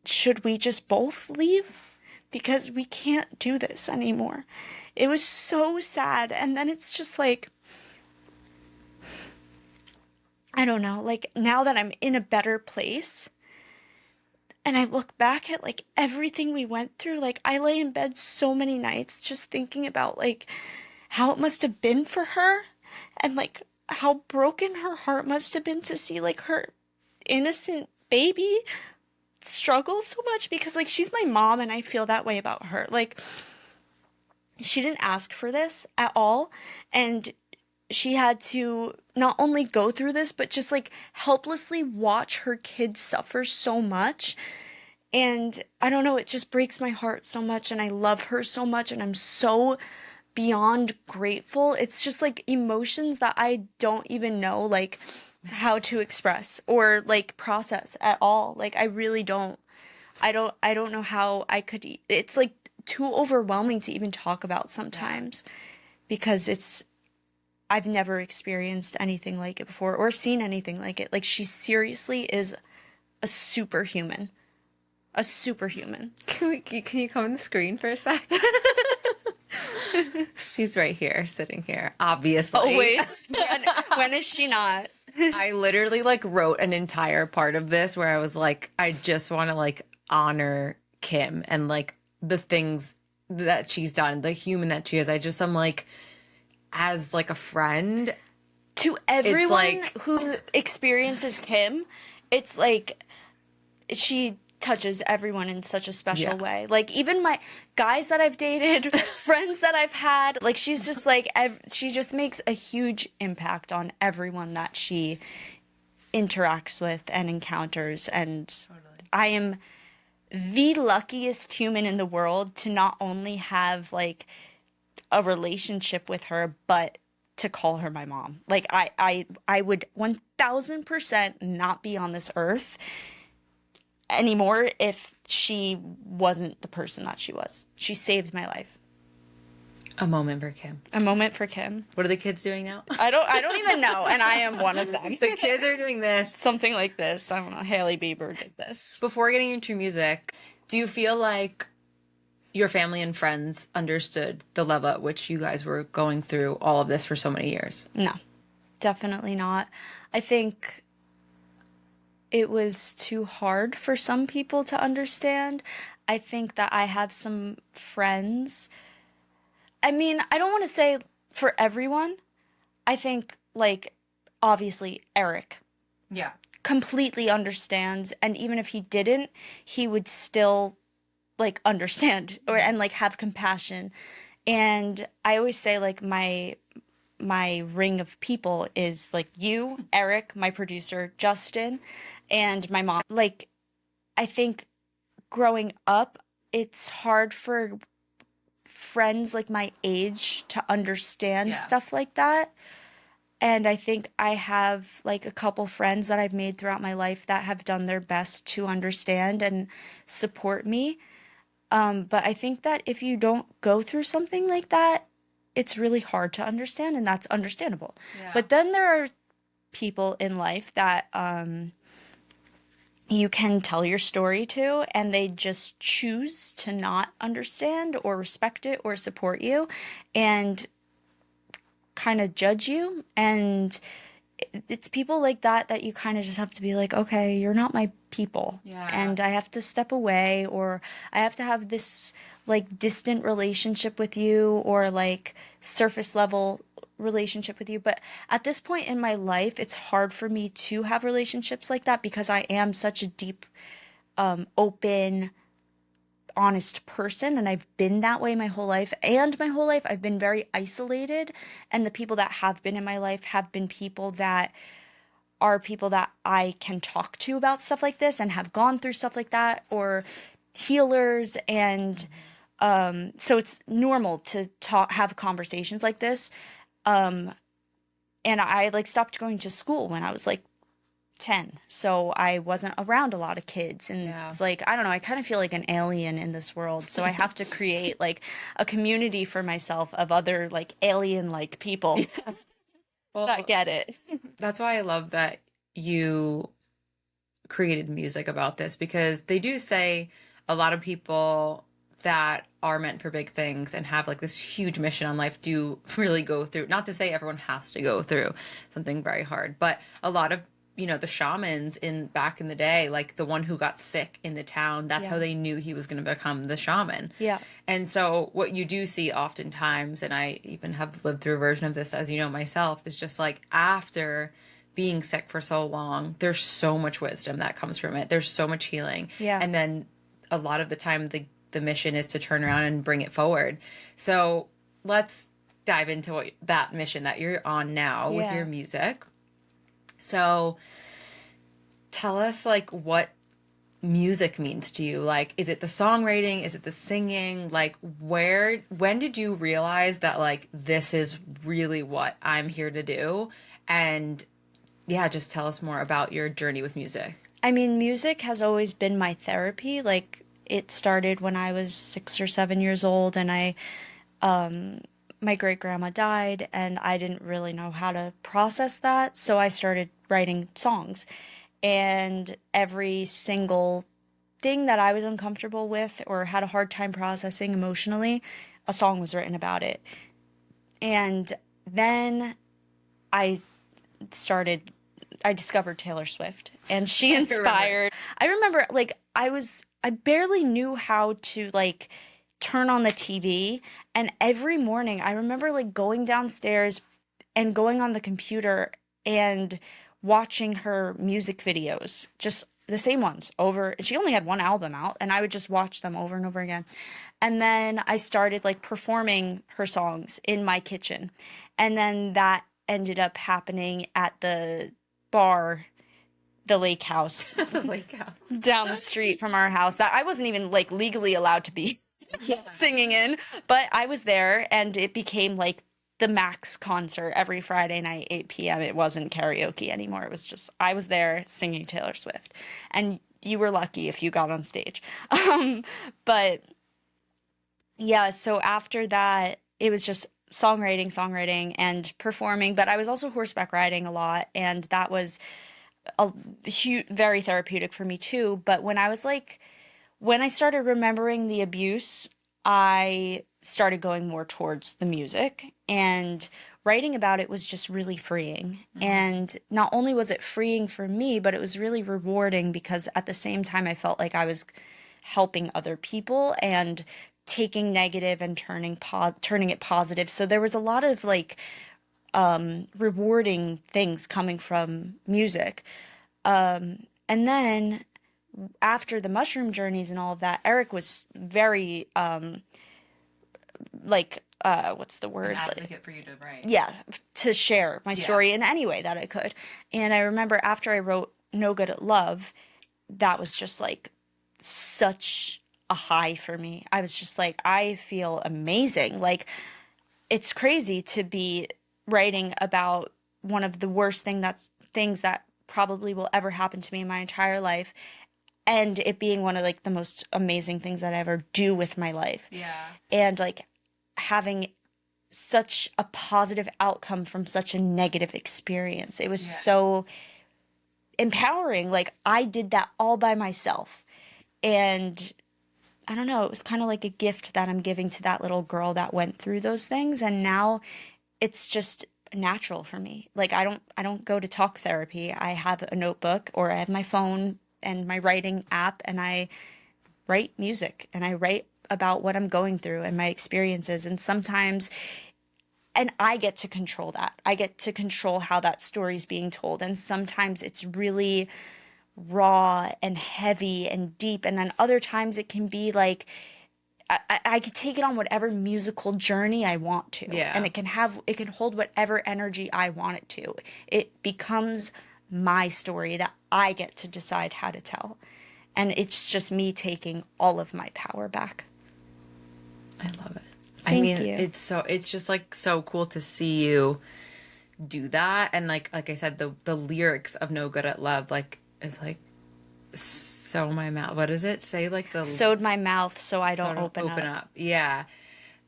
should we just both leave? Because we can't do this anymore. It was so sad. And then it's just like, I don't know, like now that I'm in a better place and I look back at like everything we went through, like I lay in bed so many nights just thinking about like how it must have been for her and like how broken her heart must have been to see like her innocent baby struggle so much, because like she's my mom and I feel that way about her. Like she didn't ask for this at all, and she had to not only go through this but just like helplessly watch her kids suffer so much. And I don't know, it just breaks my heart so much, and I love her so much, and I'm so beyond grateful. It's just like emotions that I don't even know like how to express or like process at all. Like I really don't. I don't know how I could it's like too overwhelming to even talk about sometimes because I've never experienced anything like it before or seen anything like it. Like she seriously is a superhuman. A superhuman. Can you come on the screen for a sec? She's right here, sitting here, obviously. Always. When is she not? I literally like wrote an entire part of this where I was like, I just want to like honor Kim and like the things that she's done, the human that she is. I'm like, as like a friend, To everyone like- who experiences Kim, it's like she touches everyone in such a special way. Like even my guys that I've dated, friends that I've had, like she's just like she just makes a huge impact on everyone that she interacts with and encounters. And I am the luckiest human in the world to not only have like a relationship with her, but to call her my mom. Like I would 1000% not be on this earth anymore if she wasn't the person that she was. She saved my life. a moment for Kim. A moment for Kim. What are the kids doing now? I don't even know, and I am one of them. The kids are doing this. Something like this. I don't know. Haley Bieber did this. Before getting into music, do you feel like your family and friends understood the level at which you guys were going through all of this for so many years? No, definitely not. I think it was too hard for some people to understand. I think that I have some friends. I mean, I don't want to say for everyone. I think, like, obviously, Eric Yeah. completely understands. And even if he didn't, he would still, like, understand or and, like, have compassion. And I always say, like, my ring of people is like you, Eric, my producer, Justin, and my mom. Like, I think growing up, it's hard for friends like my age to understand stuff like that. And I think I have like a couple friends that I've made throughout my life that have done their best to understand and support me. But I think that if you don't go through something like that, it's really hard to understand, and that's understandable. Yeah. But then there are people in life that you can tell your story to, and they just choose to not understand or respect it or support you and kind of judge you. And it's people like that that you kind of just have to be like, okay, you're not my people. Yeah. And I have to step away, or I have to have this like distant relationship with you, or like surface level relationship with you. But at this point in my life, it's hard for me to have relationships like that because I am such a deep, open, honest person, and I've been that way my whole life. And my whole life I've been very isolated, and the people that have been in my life have been people that are people that I can talk to about stuff like this and have gone through stuff like that, or healers. And so it's normal to have conversations like this. And I like stopped going to school when I was like 10, so I wasn't around a lot of kids, and it's like, I don't know, I kind of feel like an alien in this world, so I have to create like a community for myself of other like alien like people. Well, I get it. that's why I love that you created music about this, because they do say a lot of people that are meant for big things and have like this huge mission on life do really go through, not to say everyone has to go through something very hard, but a lot of, you know, the shamans back in the day, like the one who got sick in the town, that's how they knew he was going to become the shaman. Yeah. And so what you do see oftentimes, and I even have lived through a version of this, as you know, myself, is just like after being sick for so long, there's so much wisdom that comes from it. There's so much healing. Yeah. And then a lot of the time the mission is to turn around and bring it forward. So let's dive into that mission that you're on now with your music. So tell us like what music means to you. Like, is it the songwriting? Is it the singing? Like, when did you realize that, like, this is really what I'm here to do? And yeah, just tell us more about your journey with music. I mean, music has always been my therapy. Like, it started when I was 6 or 7 years old, and my great grandma died, and I didn't really know how to process that. So I started writing songs. And every single thing that I was uncomfortable with or had a hard time processing emotionally, a song was written about it. And then I started I discovered Taylor Swift, and she inspired. I remember like I barely knew how to like turn on the TV, and every morning I remember like going downstairs and going on the computer and watching her music videos, just the same ones over. She only had one album out, and I would just watch them over and over again. And then I started like performing her songs in my kitchen. And then that ended up happening at the bar, the lake house The lake house. down the street from our house that I wasn't even like legally allowed to be Yeah. singing in, but I was there, and it became like the Maxx concert every Friday night, 8 p.m. It wasn't karaoke anymore. It was just, I was there singing Taylor Swift, and you were lucky if you got on stage. But yeah, so after that, it was just songwriting, and performing, but I was also horseback riding a lot, and that was a very therapeutic for me too. But when I started remembering the abuse, I started going more towards the music, and writing about it was just really freeing. And not only was it freeing for me, but it was really rewarding because at the same time I felt like I was helping other people and taking negative and turning it positive. So there was a lot of like rewarding things coming from music. And then after the mushroom journeys and all of that, Eric was very what's the word? An advocate for you to write. Yeah, to share my story in any way that I could. And I remember after I wrote No Good at Love, that was just like such a high for me. I was just like, I feel amazing. Like, it's crazy to be writing about one of the worst things that probably will ever happen to me in my entire life, and it being one of like the most amazing things that I ever do with my life. Yeah. And like having such a positive outcome from such a negative experience. It was so empowering. Like, I did that all by myself. And I don't know, it was kind of like a gift that I'm giving to that little girl that went through those things, and now it's just natural for me. Like, I don't go to talk therapy. I have a notebook, or I have my phone and my writing app, and I write music, and I write about what I'm going through and my experiences. And sometimes, and I get to control that. I get to control how that story's being told. And sometimes it's really raw and heavy and deep. And then other times it can be like, I could take it on whatever musical journey I want to. Yeah. And it can hold whatever energy I want it to. It becomes my story that I get to decide how to tell. And it's just me taking all of my power back. I love it. Thank you. It's just like so cool to see you do that. And like I said, the lyrics of No Good at Love, like, is like, sew my mouth. What does it say? Like sewed my mouth so I don't open up. Yeah.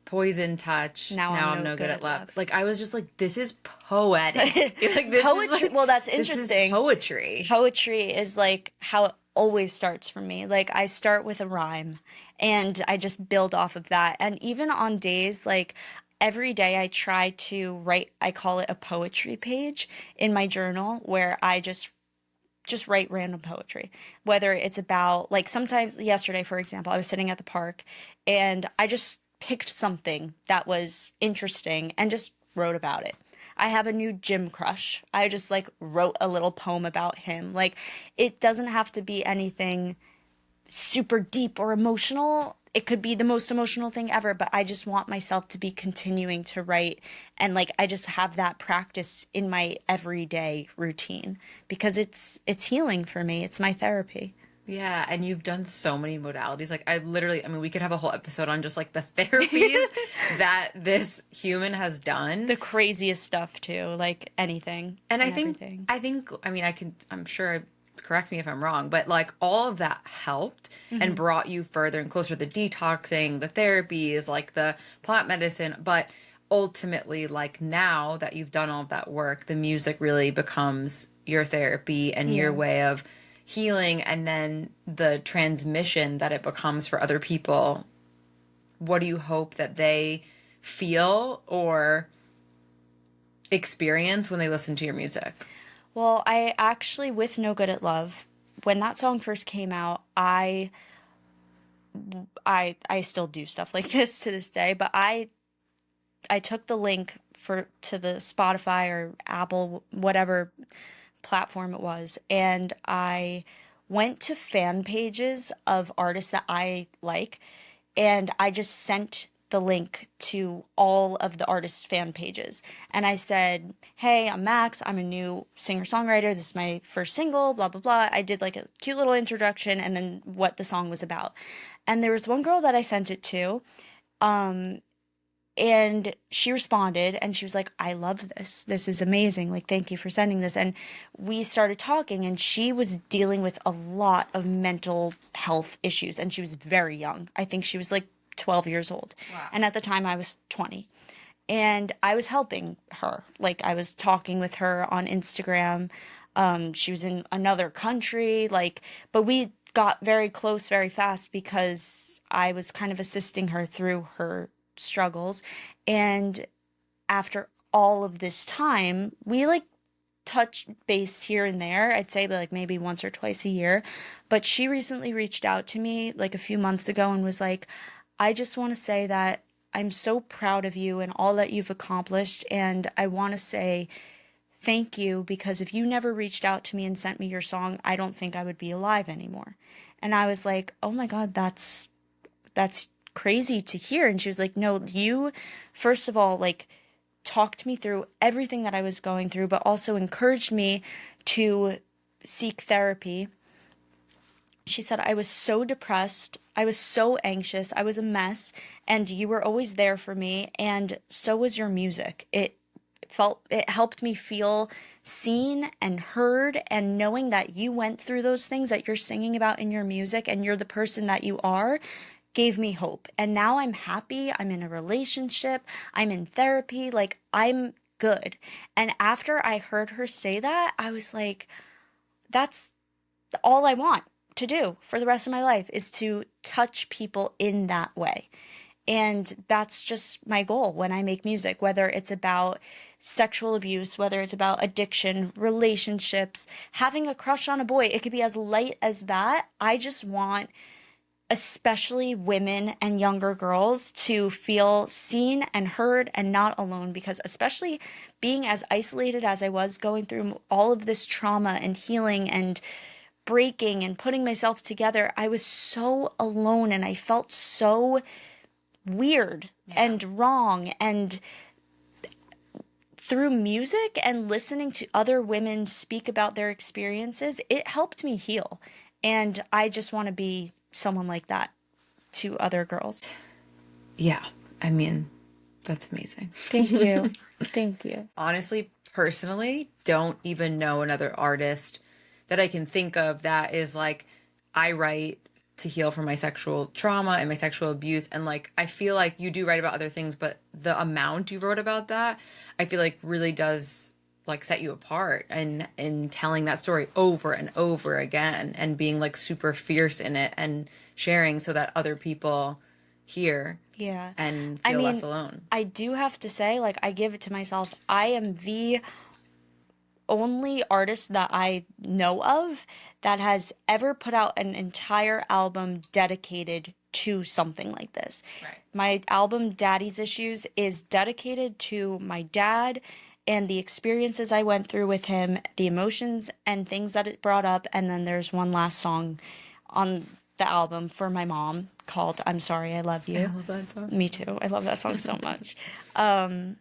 Poison touch. Now I'm no good at love. Like, I was just like, this is poetic. Like, this Poetry. Is like, well, that's this interesting. is poetry. Poetry is like how it always starts for me. Like, I start with a rhyme and I just build off of that. And even on days like every day I try to write, I call it a poetry page in my journal, where I just write random poetry, whether it's about, like, sometimes yesterday, for example, I was sitting at the park and I just picked something that was interesting and just wrote about it. I have a new gym crush. I just like wrote a little poem about him. Like, it doesn't have to be anything super deep or emotional. It could be the most emotional thing ever, but I just want myself to be continuing to write. And like, I just have that practice in my everyday routine because it's healing for me. It's my therapy. Yeah, and you've done so many modalities. Like I literally, I mean, we could have a whole episode on just like the therapies that this human has done. The craziest stuff too, like anything And and everything. I mean, I'm sure, correct me if I'm wrong, but like all of that helped and Hmm. brought you further and closer, the detoxing, the therapies, like the plant medicine. But ultimately, like now that you've done all of that work, the music really becomes your therapy and your Yeah. way of healing. And then the transmission that it becomes for other people. What do you hope that they feel or experience when they listen to your music? Well, I actually, with No Good at Love, when that song first came out, I still do stuff like this to this day, but I took the link for to the Spotify or Apple, whatever platform it was, and I went to fan pages of artists that I like, and I just sent the link to all of the artists' fan pages. And I said, "Hey, I'm Max. I'm a new singer-songwriter. This is my first single, blah, blah, blah." I did like a cute little introduction and then what the song was about. And there was one girl that I sent it to, and she responded and she was like, "I love this. This is amazing. Like, thank you for sending this." And we started talking, and she was dealing with a lot of mental health issues. And she was very young. I think she was like 12 years old. Wow. And at the time, I was 20. And I was helping her. Like, I was talking with her on Instagram. She was in another country. Like, but we got very close very fast because I was kind of assisting her through her struggles. And after all of this time, we like touch base here and there. I'd say like maybe once or twice a year. But she recently reached out to me like a few months ago and was like, "I just want to say that I'm so proud of you and all that you've accomplished. And I want to say thank you, because if you never reached out to me and sent me your song, I don't think I would be alive anymore." And I was like, "Oh my God, that's crazy to hear." And she was like, "No, you, first of all, like, talked me through everything that I was going through, but also encouraged me to seek therapy." She said, "I was so depressed. I was so anxious. I was a mess. And you were always there for me. And so was your music. It helped me feel seen and heard. And knowing that you went through those things that you're singing about in your music and you're the person that you are gave me hope. And now I'm happy. I'm in a relationship. I'm in therapy. Like, I'm good." And after I heard her say that, I was like, that's all I want to do for the rest of my life, is to touch people in that way. And that's just my goal when I make music, whether it's about sexual abuse, whether it's about addiction, relationships, having a crush on a boy. It could be as light as that. I just want especially women and younger girls to feel seen and heard and not alone, because especially being as isolated as I was, going through all of this trauma and healing and breaking and putting myself together, I was so alone and I felt so weird and wrong. And through music and listening to other women speak about their experiences, it helped me heal. And I just want to be someone like that to other girls. Yeah. I mean, that's amazing. Thank you. Thank you. Honestly, personally, don't even know another artist that I can think of that is like, I write to heal from my sexual trauma and my sexual abuse. And like, I feel like you do write about other things, but the amount you wrote about that, I feel like really does like set you apart, and in telling that story over and over again and being like super fierce in it and sharing so that other people hear Yeah. and I feel mean, less alone. I do have to say, like, I give it to myself. I am the only artist that I know of that has ever put out an entire album dedicated to something like this. Right. My album, Daddy's Issues, is dedicated to my dad and the experiences I went through with him, the emotions and things that it brought up. And then there's one last song on the album for my mom called "I'm Sorry, I Love You." I love that song. Me too. I love that song so much. And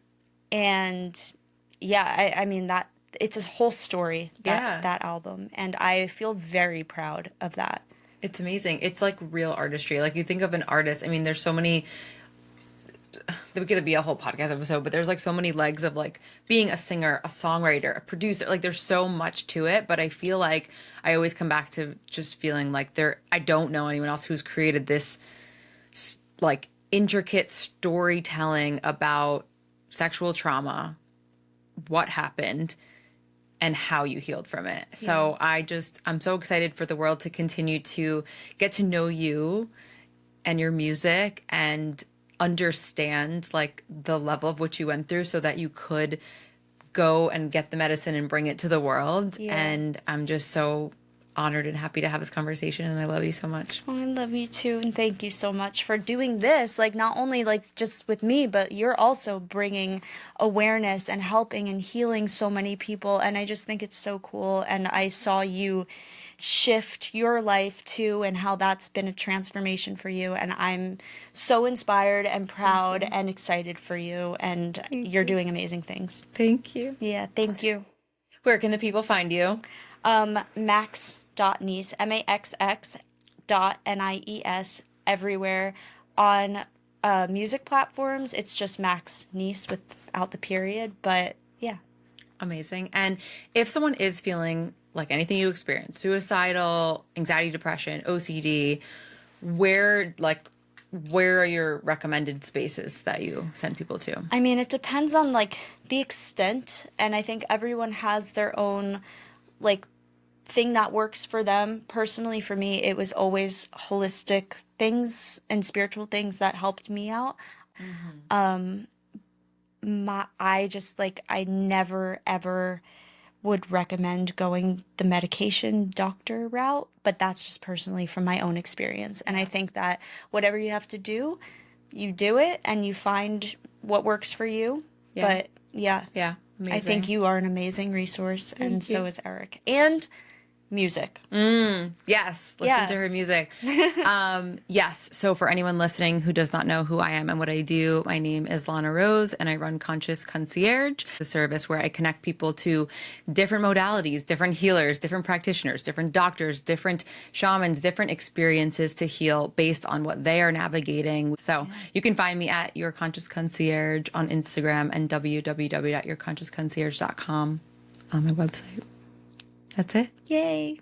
yeah, I mean, that it's a whole story, Yeah. that album, and I feel very proud of that. It's amazing. It's like real artistry. Like you think of an artist. I mean, there's so many, there could be a whole podcast episode, but there's like so many legs of like being a singer, a songwriter, a producer. Like there's so much to it, but I feel like I always come back to just feeling like I don't know anyone else who's created this like intricate storytelling about sexual trauma, what happened, and how you healed from it. So I'm so excited for the world to continue to get to know you and your music and understand like the level of what you went through so that you could go and get the medicine and bring it to the world. And I'm just so honored and happy to have this conversation, and I love you so much. Oh, I love you too, and thank you so much for doing this. Like not only like just with me, but you're also bringing awareness and helping and healing so many people, and I just think it's so cool. And I saw you shift your life too, and how that's been a transformation for you, and I'm so inspired and proud and excited for you, and you're doing amazing things. Thank you. Yeah, thank you. Where can the people find you? Maxx.Nies, Maxx.Nies, everywhere. On music platforms, it's just Maxx Nies without the period, but yeah. Amazing. And if someone is feeling like anything you experience, suicidal, anxiety, depression, OCD, where are your recommended spaces that you send people to? I mean, it depends on like the extent, and I think everyone has their own like thing that works for them. Personally, for me, it was always holistic things and spiritual things that helped me out. I never ever would recommend going the medication doctor route, but that's just personally from my own experience. And I think that whatever you have to do, you do it and you find what works for you. Yeah. But yeah. Amazing. I think you are an amazing resource, and so is Eric. And music. Yes. Listen to her music. Yes. So for anyone listening who does not know who I am and what I do, my name is Lana Rose, and I run Conscious Concierge, the service where I connect people to different modalities, different healers, different practitioners, different doctors, different shamans, different experiences to heal based on what they are navigating. So you can find me at Your Conscious Concierge on Instagram and www.yourconsciousconcierge.com on my website. That's it. Yay.